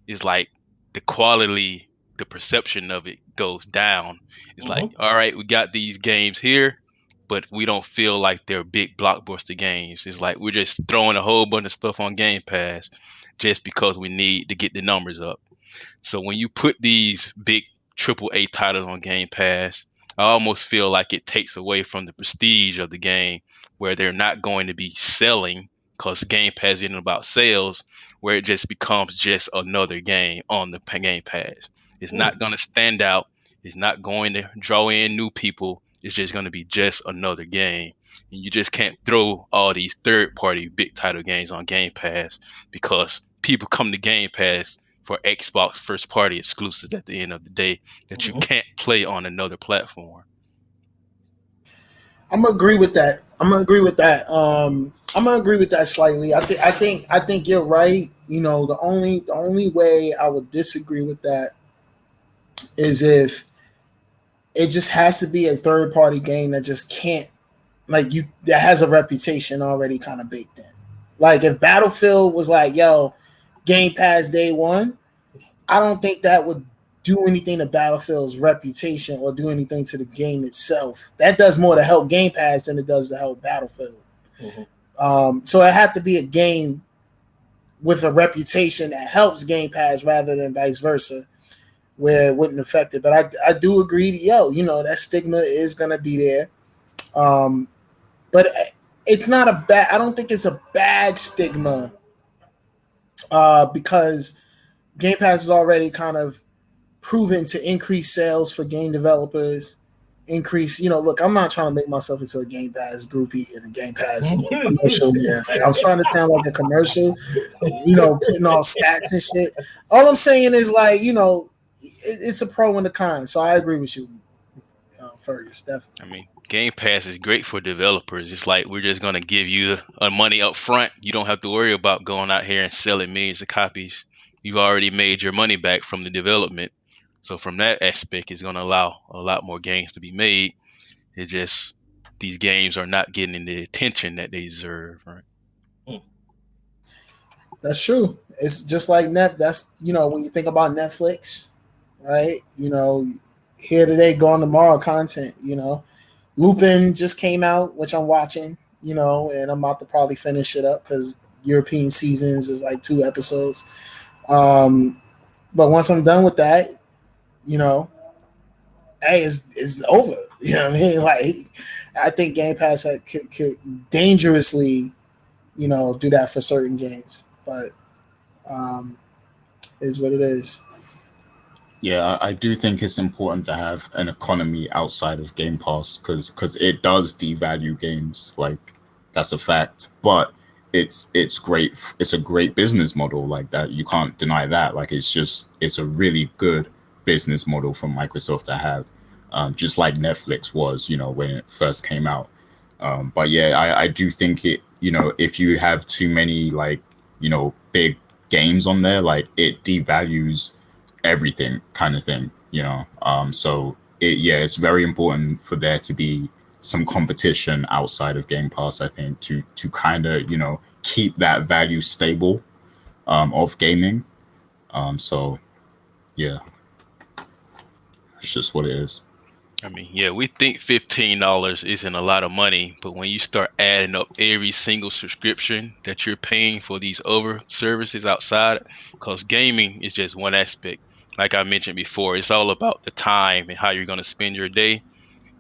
It's like the quality, the perception of it goes down. It's like, all right, we got these games here, but we don't feel like they're big blockbuster games. It's like we're just throwing a whole bunch of stuff on Game Pass just because we need to get the numbers up. So when you put these big AAA titles on Game Pass, I almost feel like it takes away from the prestige of the game, where they're not going to be selling because Game Pass isn't about sales, where it just becomes just another game on the Game Pass. It's not going to stand out. It's not going to draw in new people. It's just going to be just another game. And you just can't throw all these third-party big title games on Game Pass because people come to Game Pass for Xbox first-party exclusives at the end of the day that you can't play on another platform. I'm gonna agree with that. I'm gonna agree with that slightly. I think you're right. You know, the only way I would disagree with that is if it just has to be a third party game that just can't, like, you, that has a reputation already kind of baked in. Like if Battlefield was like, yo, Game Pass day one, I don't think that would do anything to Battlefield's reputation or do anything to the game itself. That does more to help Game Pass than it does to help Battlefield. So it had to be a game with a reputation that helps Game Pass rather than vice versa, where it wouldn't affect it. But I do agree to, you know, that stigma is going to be there. But it's not a bad, I don't think it's a bad stigma because Game Pass is already kind of proven to increase sales for game developers, increase, you know, look, I'm not trying to make myself into a Game Pass groupie in a Game Pass commercial here. Like, I'm trying to sound like a commercial, you know, putting all stats and shit. All I'm saying is, like, you know, it's a pro and a con. So I agree with you, Fergus, definitely. I mean, Game Pass is great for developers. It's like we're just going to give you money up front. You don't have to worry about going out here and selling millions of copies. You've already made your money back from the development. So from that aspect, it's going to allow a lot more games to be made. It's just these games are not getting the attention that they deserve, right? That's true. It's just like that's, you know, when you think about Netflix, right? You know, here today, gone tomorrow content, you know. Lupin just came out, which I'm watching, you know, and I'm about to probably finish it up because European seasons is like 2 episodes. But once I'm done with that, you know, hey, it's over. You know what I mean? Like, I think Game Pass could dangerously, you know, do that for certain games. But is what it is. Yeah, I do think it's important to have an economy outside of Game Pass because it does devalue games. Like, that's a fact. But it's great. It's a great business model like that. You can't deny that. Like, it's a really good business model for Microsoft to have, just like Netflix was, you know, when it first came out. But yeah, I do think it, you know, if you have too many, like, you know, big games on there, like, it devalues everything kind of thing, you know. So it's very important for there to be some competition outside of Game Pass, I think, to kind of, you know, keep that value stable of gaming. So yeah, it's just what it is. I mean, yeah, we think $15 isn't a lot of money, but when you start adding up every single subscription that you're paying for these other services outside, because gaming is just one aspect. Like I mentioned before, it's all about the time and how you're going to spend your day.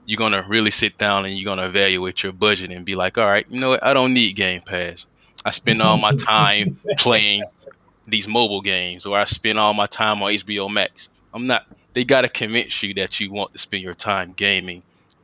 You're going to really sit down and you're going to evaluate your budget and be like, all right, you know what? I don't need Game Pass. I spend all my time playing these mobile games, or I spend all my time on HBO Max. I'm not. They got to convince you that you want to spend your time gaming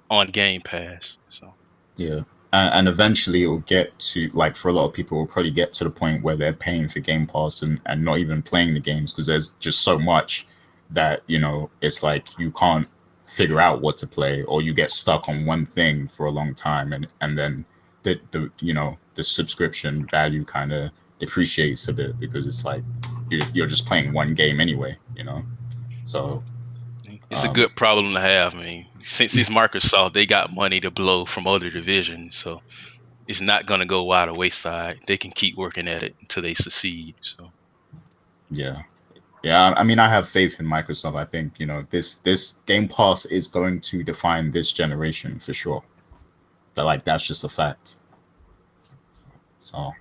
on Game Pass. So Yeah. And eventually it will get to, like, for a lot of people, it will probably get to the point where they're paying for Game Pass and not even playing the games because there's just so much that, you know, it's like you can't figure out what to play, or you get stuck on one thing for a long time, and then the you know, the subscription value kind of depreciates a bit because it's like you're just playing one game anyway, you know. So it's a good problem to have. I mean, since it's Microsoft, they got money to blow from other divisions, so it's not going to go by the wayside. They can keep working at it until they succeed. So yeah. Yeah, I mean, I have faith in Microsoft. I think, you know, this Game Pass is going to define this generation for sure. But like, that's just a fact. So,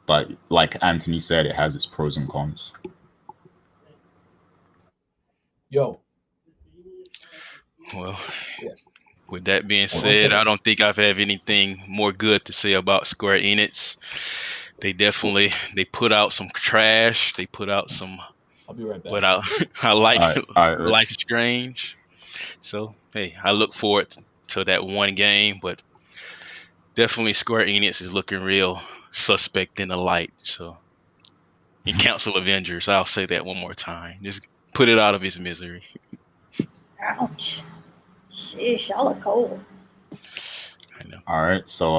but like Anthony said, it has its pros and cons. Yo. Well, Yeah. with that being said, I don't think I've have anything more good to say about Square Enix. They put out some trash. They put out some, I'll be right back. but I like All right, Life Rich. is Strange. So hey, I look forward to that one game, but definitely Square Enix is looking real suspect in the light. So in Council Avengers, I'll say that one more time. Just put it out of its misery. Ouch. Sheesh, y'all are cold. I know. All right, so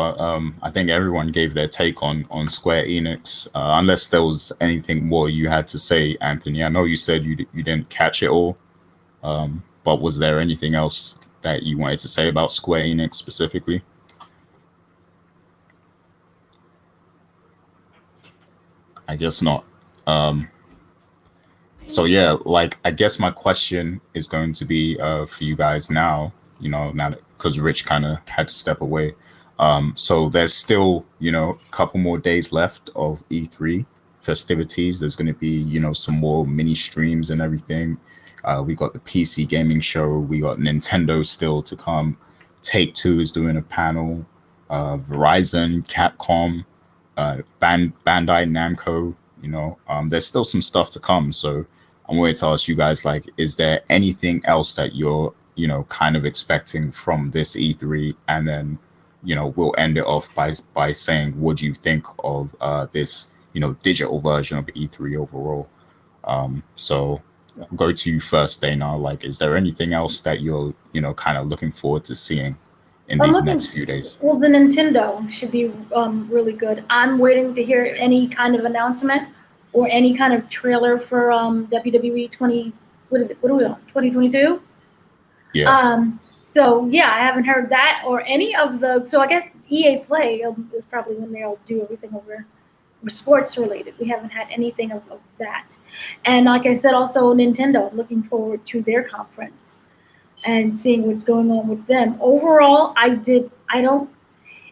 I think everyone gave their take on Square Enix. Unless there was anything more you had to say, Anthony. I know you said you didn't catch it all, but was there anything else that you wanted to say about Square Enix specifically? I guess not. So yeah, like, I guess my question is going to be for you guys now, you know, now because Rich kind of had to step away. So there's still, you know, a couple more days left of E3 festivities. There's going to be, you know, some more mini streams and everything. We got the PC gaming show. We got Nintendo still to come. Take-Two is doing a panel. Verizon, Capcom, Bandai Namco, you know, there's still some stuff to come. So I'm going to ask you guys, like, is there anything else that you're, you know, kind of expecting from this E3? And then, you know, we'll end it off by saying, what do you think of this, you know, digital version of E3 overall? So I'll go to you first, Dana. Like, is there anything else that you're, you know, kind of looking forward to seeing in these next few days? Well, the Nintendo should be really good. I'm waiting to hear any kind of announcement or any kind of trailer for WWE 20. What is it? What are we on? 2022. Yeah. So yeah, I haven't heard that or any of the. So I guess EA Play is probably when they'll do everything over sports related. We haven't had anything of that. And like I said, also Nintendo. I'm looking forward to their conference and seeing what's going on with them. Overall,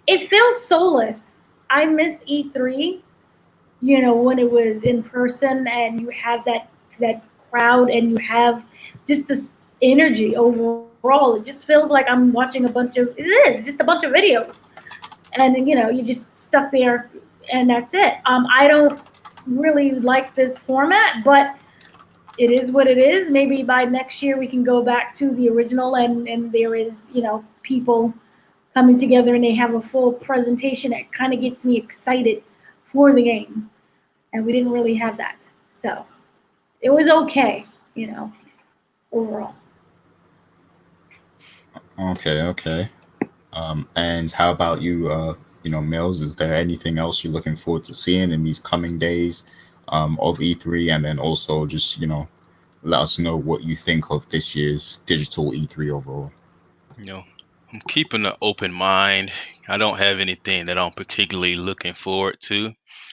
it feels soulless. I miss E3, you know, when it was in person and you have that crowd and you have just this energy overall. It just feels like I'm watching a bunch of videos. And, you know, you just stuck there and that's it. I don't really like this format, but it is what it is. Maybe by next year we can go back to the original and there is, you know, people coming together and they have a full presentation that kind of gets me excited for the game. And we didn't really have that. So it was okay, you know, overall. Okay. And how about you, you know, Mills? Is there anything else you're looking forward to seeing in these coming days of E3? And then also just, you know, let us know what you think of this year's digital E3 overall. You know, I'm keeping an open mind. I don't have anything that I'm particularly looking forward to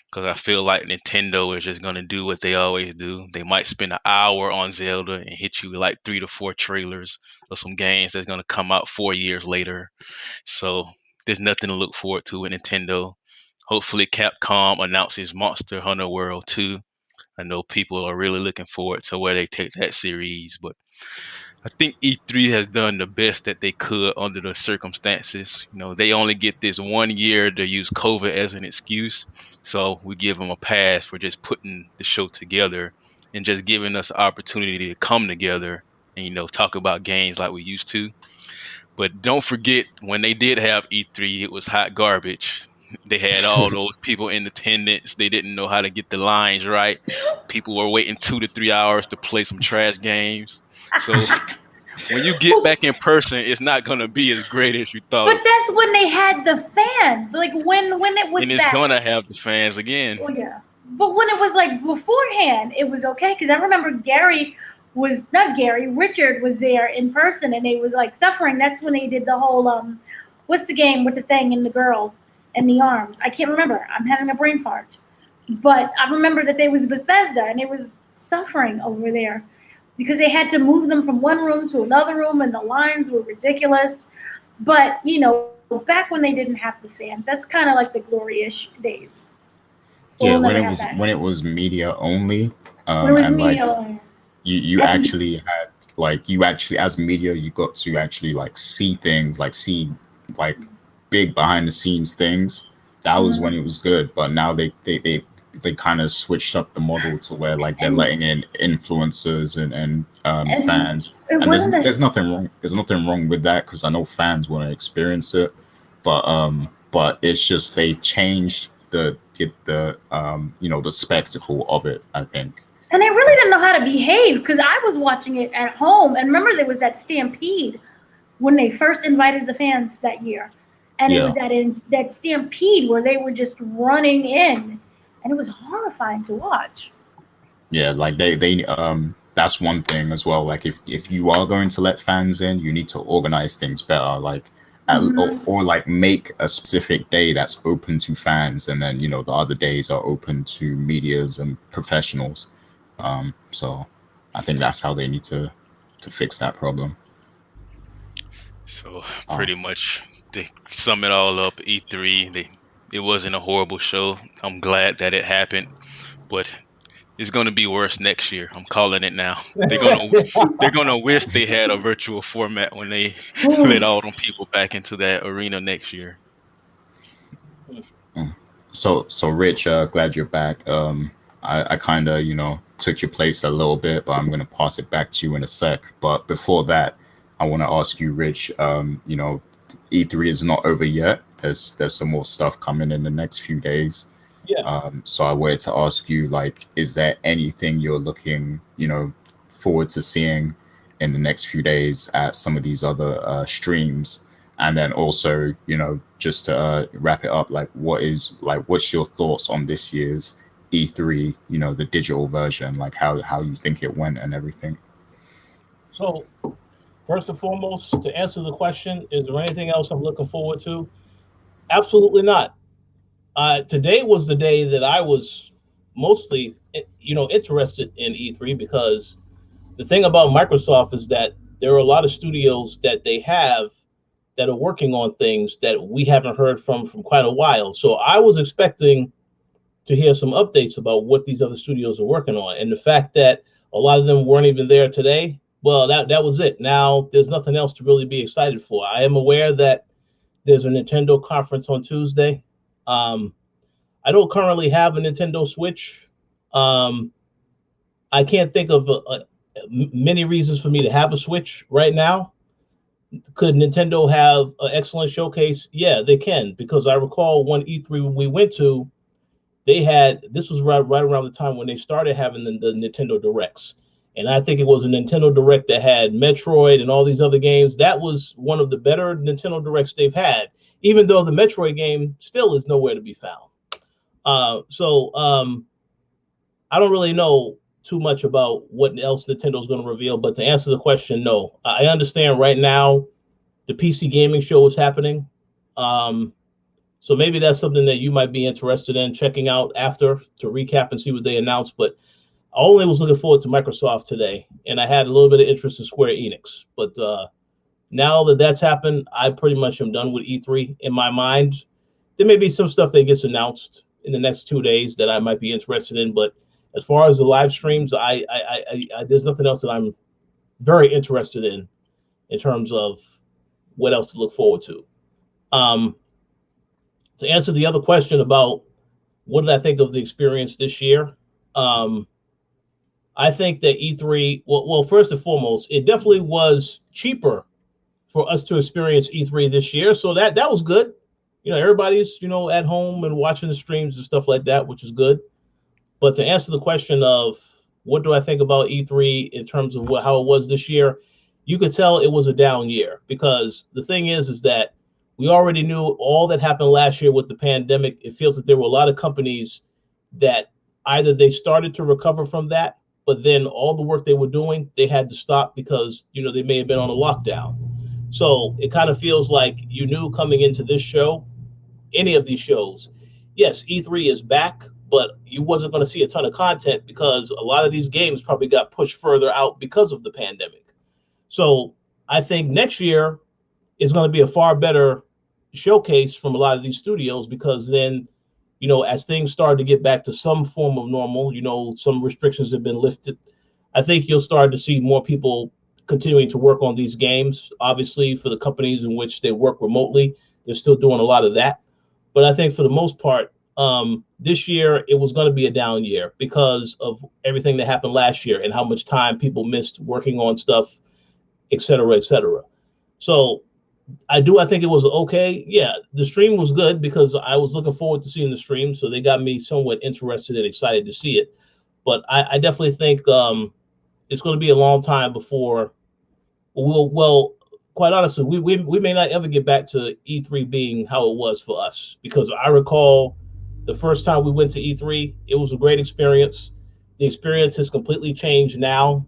because I feel like Nintendo is just going to do what they always do. They might spend an hour on Zelda and hit you with like 3 to 4 trailers of some games that's going to come out 4 years later. So there's nothing to look forward to with Nintendo. Hopefully Capcom announces Monster Hunter World 2. I know people are really looking forward to where they take that series, but I think E3 has done the best that they could under the circumstances. You know, they only get this 1 year to use COVID as an excuse. So we give them a pass for just putting the show together and just giving us an opportunity to come together and, you know, talk about games like we used to. But don't forget, when they did have E3, it was hot garbage. They had all those people in attendance. They didn't know how to get the lines right. People were waiting 2 to 3 hours to play some trash games. So when you get back in person, it's not going to be as great as you thought. But that's when they had the fans. Like when it was And it's back. going to have the fans again. Oh yeah. But when it was like beforehand, it was okay because I remember Richard was there in person and they was like suffering. That's when they did the whole what's the game with the thing and the girl and the arms? I can't remember. I'm having a brain fart. But I remember that they was Bethesda and it was suffering over there because they had to move them from one room to another room and the lines were ridiculous. But, you know, back when they didn't have the fans, that's kind of like the glory-ish days. Yeah, when it was media only, you actually had as media you got to actually like see things, see big behind the scenes things. That was when it was good, but now they kind of switched up the model to where like they're letting in influencers and fans, and there's nothing wrong with that because I know fans want to experience it, but it's just they changed the spectacle of it, I think. And they really didn't know how to behave because I was watching it at home and remember there was that stampede when they first invited the fans that year, and it was that stampede where they were just running in. And it was horrifying to watch. Yeah, like they that's one thing as well. Like if you are going to let fans in, you need to organize things better. Like or like make a specific day that's open to fans, and then the other days are open to medias and professionals. So I think that's how they need to fix that problem. So pretty much they sum it all up. E3, it wasn't a horrible show. I'm glad that it happened, but it's going to be worse next year. I'm calling it now. They're gonna wish they had a virtual format when they let all them people back into that arena next year. So Rich, glad you're back. I kind of took your place a little bit, but I'm gonna pass it back to you in a sec. But before that, I want to ask you, Rich. E3 is not over yet. There's some more stuff coming in the next few days. Yeah. So I wanted to ask you, like, is there anything you're looking, forward to seeing in the next few days at some of these other streams? And then also, just to wrap it up, like, what's your thoughts on this year's E3? The digital version, like how you think it went and everything. So, first and foremost, to answer the question, is there anything else I'm looking forward to? Absolutely not. Today was the day that I was mostly, interested in E3 because the thing about Microsoft is that there are a lot of studios that they have that are working on things that we haven't heard from quite a while. So I was expecting to hear some updates about what these other studios are working on. And the fact that a lot of them weren't even there today, well, that was it. Now there's nothing else to really be excited for. I am aware that there's a Nintendo conference on Tuesday. I don't currently have a Nintendo Switch. I can't think of many reasons for me to have a Switch right now. Could Nintendo have an excellent showcase? Yeah, they can, because I recall one E3 we went to, this was right around the time when they started having the Nintendo Directs. And I think it was a Nintendo Direct that had Metroid and all these other games. That was one of the better Nintendo Directs they've had, even though the Metroid game still is nowhere to be found. So I don't really know too much about what else Nintendo's going to reveal. But to answer the question, no. I understand right now the PC gaming show is happening. So maybe that's something that you might be interested in checking out after to recap and see what they announced. But I only was looking forward to Microsoft today, and I had a little bit of interest in Square Enix. But now that that's happened, I pretty much am done with E3 in my mind. There may be some stuff that gets announced in the next 2 days that I might be interested in, but as far as the live streams, I there's nothing else that I'm very interested in terms of what else to look forward to. To answer the other question about what did I think of the experience this year, I think that E3, well, first and foremost, it definitely was cheaper for us to experience E3 this year, so that was good. Everybody's at home and watching the streams and stuff like that, which is good. But to answer the question of what do I think about E3 in terms of how it was this year, you could tell it was a down year, because the thing is that we already knew all that happened last year with the pandemic. It feels that there were a lot of companies that either they started to recover from that, but then all the work they were doing, they had to stop because, they may have been on a lockdown. So it kind of feels like you knew coming into this show, any of these shows, yes, E3 is back, but you wasn't going to see a ton of content because a lot of these games probably got pushed further out because of the pandemic. So I think next year is going to be a far better showcase from a lot of these studios, because then, as things start to get back to some form of normal, some restrictions have been lifted. I think you'll start to see more people continuing to work on these games. Obviously, for the companies in which they work remotely, they're still doing a lot of that. But I think for the most part, this year, it was going to be a down year because of everything that happened last year and how much time people missed working on stuff, et cetera, et cetera. So I think it was okay. Yeah, the stream was good because I was looking forward to seeing the stream. So they got me somewhat interested and excited to see it. But I definitely think it's going to be a long time before quite honestly, we may not ever get back to E3 being how it was for us, because I recall the first time we went to E3, it was a great experience. The experience has completely changed now.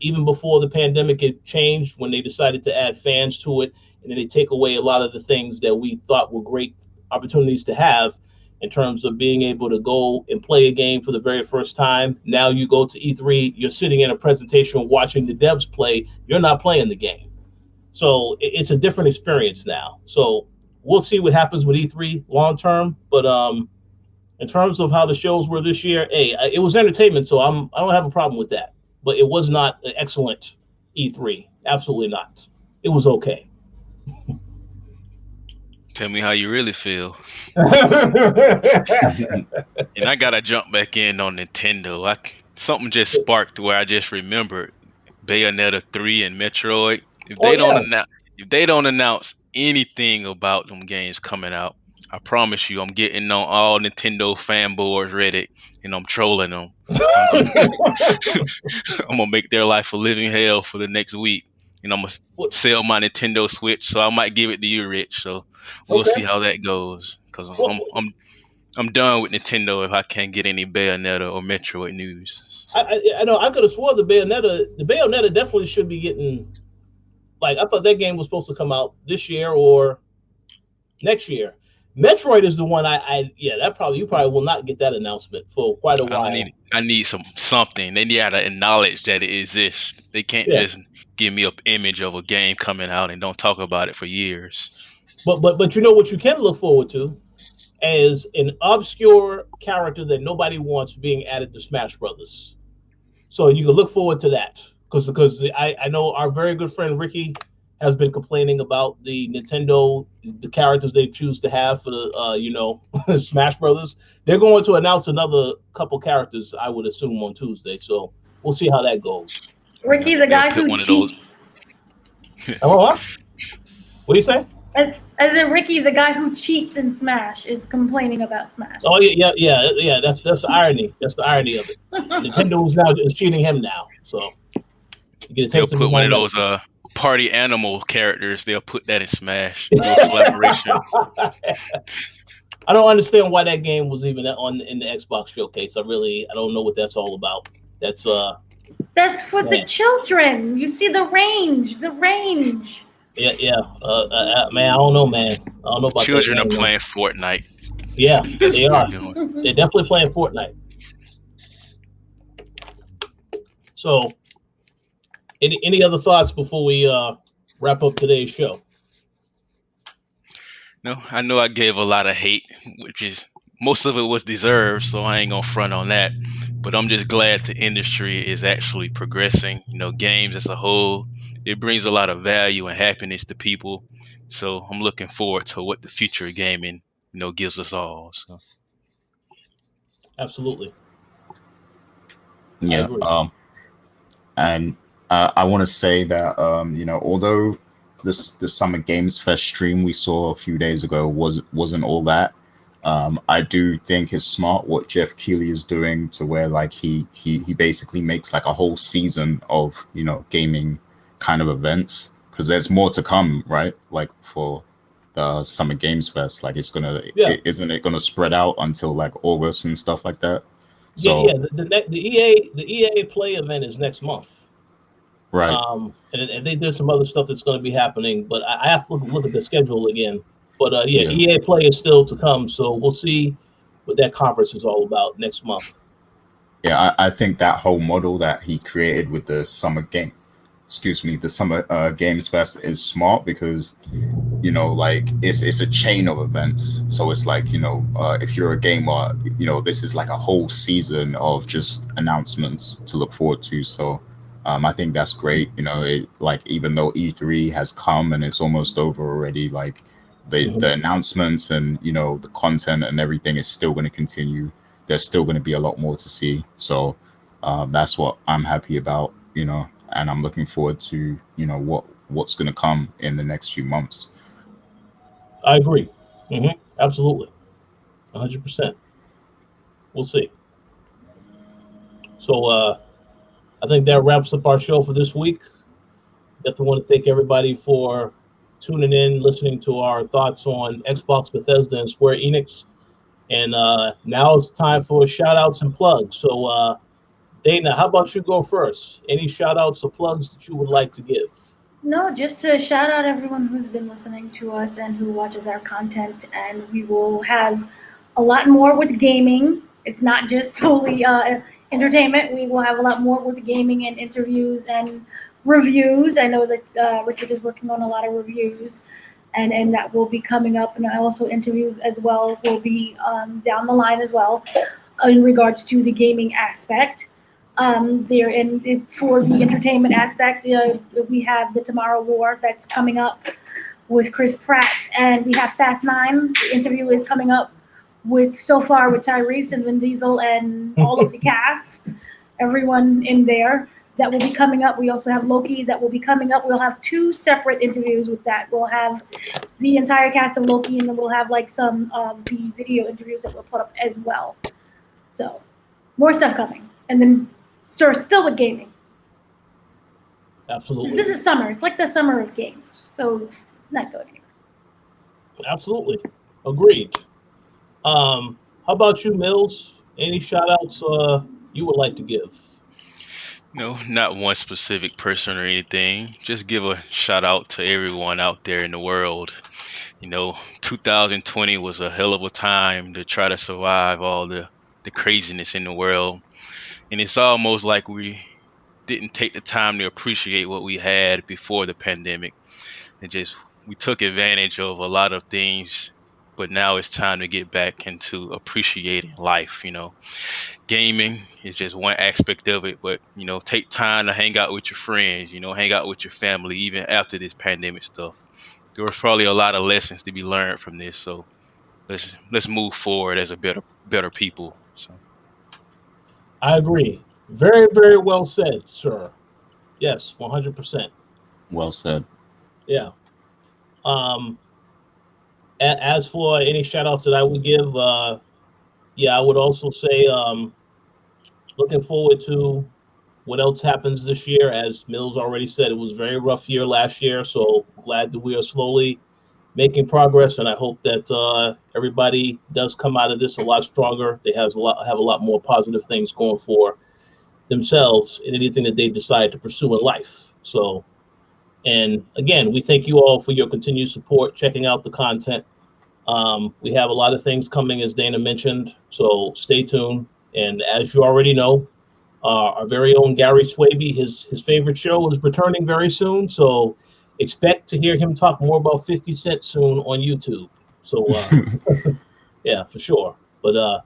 Even before the pandemic, it changed when they decided to add fans to it, and then they take away a lot of the things that we thought were great opportunities to have in terms of being able to go and play a game for the very first time. Now you go to E3, you're sitting in a presentation watching the devs play, you're not playing the game. So it's a different experience now. So we'll see what happens with E3 long term. But in terms of how the shows were this year, it was entertainment, so I don't have a problem with that. But it was not an excellent E3. Absolutely not. It was okay. Tell me how you really feel. And I gotta jump back in on Nintendo. Something just sparked where I just remembered Bayonetta 3 and Metroid. If they don't announce anything about them games coming out, I promise you, I'm getting on all Nintendo fanboys Reddit and I'm trolling them. I'm gonna make their life a living hell for the next week, and I'm gonna sell my Nintendo Switch. So I might give it to you, Rich. So we'll see how that goes. Because I'm done with Nintendo if I can't get any Bayonetta or Metroid news. I know I could have swore the Bayonetta definitely should be getting. Like, I thought that game was supposed to come out this year or next year. Metroid is the one you probably will not get that announcement for quite a while. I need something. They gotta acknowledge that it exists. They can't just give me an image of a game coming out and don't talk about it for years. But you know what you can look forward to is an obscure character that nobody wants being added to Smash Brothers. So you can look forward to that. Because I know our very good friend Ricky has been complaining about the characters they choose to have for the Smash Brothers. They're going to announce another couple characters, I would assume, on Tuesday. So we'll see how that goes. Ricky, the guy who cheats. What do you say? As in Ricky, the guy who cheats in Smash, is complaining about Smash. Oh yeah. That's the irony. That's the irony of it. Nintendo is cheating him now. So. They'll put one of those party animal characters. They'll put that in Smash. Do a collaboration. I don't understand why that game was even in the Xbox showcase. I don't know what that's all about. That's for Yeah. the children. You see the range. yeah. Man, I don't know, man. I don't know about Children that are game, man. playing Fortnite. Yeah, That's they what are. they're doing. They're definitely playing Fortnite. So, any other thoughts before we wrap up today's show? No, I know I gave a lot of hate, which is most of it was deserved, so I ain't gonna front on that. But I'm just glad the industry is actually progressing. Games as a whole, it brings a lot of value and happiness to people. So I'm looking forward to what the future of gaming, gives us all. So Absolutely, I Yeah. agree. And I want to say that although the Summer Games Fest stream we saw a few days ago wasn't all that, I do think it's smart what Jeff Keighley is doing, to where like he basically makes like a whole season of gaming kind of events, because there's more to come, right? Like for the Summer Games Fest, like Yeah. isn't it gonna spread out until like August and stuff like that? Yeah. So The EA Play event is next month. right. And there's some other stuff that's going to be happening, but I have to look at the schedule again. But Yeah. EA Play is still to come, so we'll see what that conference is all about next month. Yeah, I think that whole model that he created with the Summer Games Fest is smart, because like it's a chain of events. So it's like if you're a gamer, this is like a whole season of just announcements to look forward to. So I think that's great. Like even though E3 has come and it's almost over already, like the announcements and the content and everything is still going to continue. There's still going to be a lot more to see. So that's what I'm happy about, and I'm looking forward to what's going to come in the next few months. I agree. Absolutely, 100%. We'll see. So I think that wraps up our show for this week. Definitely want to thank everybody for tuning in, listening to our thoughts on Xbox Bethesda and Square Enix. And now it's time for shout outs and plugs. So Dana, how about you go first? Any shout outs or plugs that you would like to give? No, just to shout out everyone who's been listening to us and who watches our content. And we will have a lot more with gaming. It's not just solely entertainment. We will have a lot more with gaming and interviews and reviews. I know that Richard is working on a lot of reviews, and that will be coming up. And also interviews as well will be down the line as well in regards to the gaming aspect. For the entertainment aspect, we have the Tomorrow War that's coming up with Chris Pratt, and we have Fast 9. The interview is coming up with Tyrese and Vin Diesel and all of the cast, everyone in there. That will be coming up. We also have Loki that will be coming up. We'll have 2 separate interviews with that. We'll have the entire cast of Loki, and then we'll have like some of the video interviews that we'll put up as well. So more stuff coming, and then still with gaming. Absolutely. This is summer. It's like the summer of games, so it's not going anywhere. Absolutely. Agreed. How about you, Mills? Any shout outs you would like to give? No, not one specific person or anything. Just give a shout out to everyone out there in the world. 2020 was a hell of a time to try to survive all the craziness in the world. And it's almost like we didn't take the time to appreciate what we had before the pandemic. We took advantage of a lot of things, but now it's time to get back into appreciating life. Gaming is just one aspect of it, but take time to hang out with your friends, hang out with your family, even after this pandemic stuff. There was probably a lot of lessons to be learned from this. So let's move forward as a better people. So I agree. Very, very well said, sir. Yes, 100%. Well said. Yeah. As for any shout outs that I would give, I would also say looking forward to what else happens this year. As Mills already said, it was a very rough year last year, so glad that we are slowly making progress, and I hope that everybody does come out of this a lot stronger. They have a lot more positive things going for themselves in anything that they decide to pursue in life. So, and again, we thank you all for your continued support, checking out the content. We have a lot of things coming, as Dana mentioned, so stay tuned. And as you already know, our very own Gary Swaby, his favorite show is returning very soon. So expect to hear him talk more about 50 Cent soon on YouTube. So yeah, for sure. But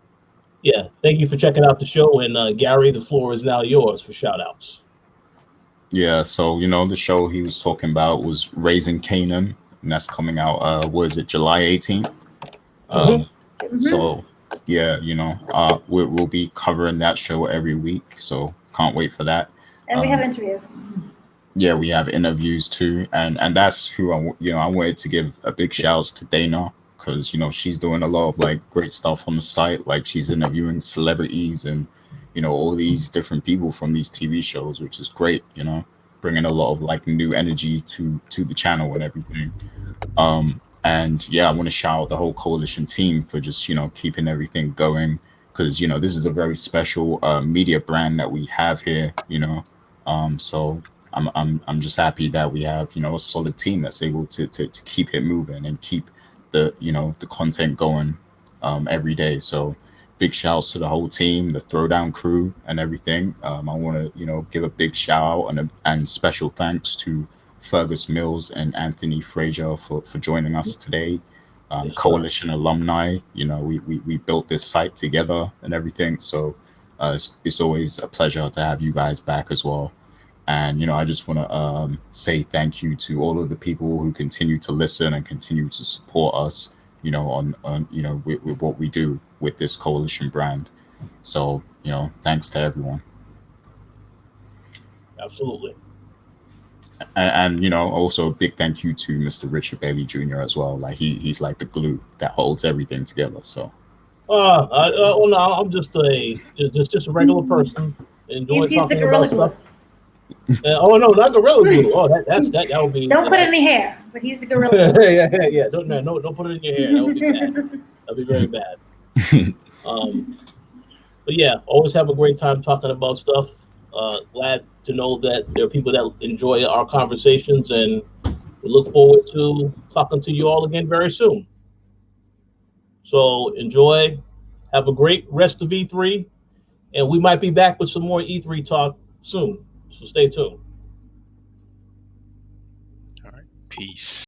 yeah, thank you for checking out the show. And Gary, the floor is now yours for shout outs. Yeah, so the show he was talking about was Raising Canaan, and that's coming out. What is it, July 18th? So yeah, we'll be covering that show every week. So can't wait for that. And we have interviews. Yeah, we have interviews too, and that's who I wanted to give a big shout out to Dana, because she's doing a lot of like great stuff on the site. Like she's interviewing celebrities and all these different people from these TV shows, which is great. Bringing a lot of like new energy to the channel and everything. And yeah, I want to shout out the whole Koalition team for just keeping everything going, because this is a very special media brand that we have here. So I'm just happy that we have a solid team that's able to keep it moving and keep the the content going every day. So big shouts to the whole team, the Throwdown crew and everything. I want to give a big shout out and special thanks to Fergus Mills and Anthony Frasier for joining us today. Koalition alumni, we built this site together and everything. So it's always a pleasure to have you guys back as well. And I just want to say thank you to all of the people who continue to listen and continue to support us, on with what we do with this Koalition brand. So thanks to everyone. Absolutely. And also a big thank you to Mr. Richard Bailey Jr. as well. Like he's like the glue that holds everything together. So well, no, I'm just a regular person enjoying He's the talking gorilla about stuff. Oh no, not gorilla glue. Oh, that would be. Don't put it in your hair, but he's the gorilla glue. yeah. Don't put it in your hair. That would be bad. That'd be very bad. But yeah, always have a great time talking about stuff. Glad to know that there are people that enjoy our conversations, and we look forward to talking to you all again very soon. So enjoy, have a great rest of E3, and we might be back with some more E3 talk soon. So stay tuned. All right. Peace.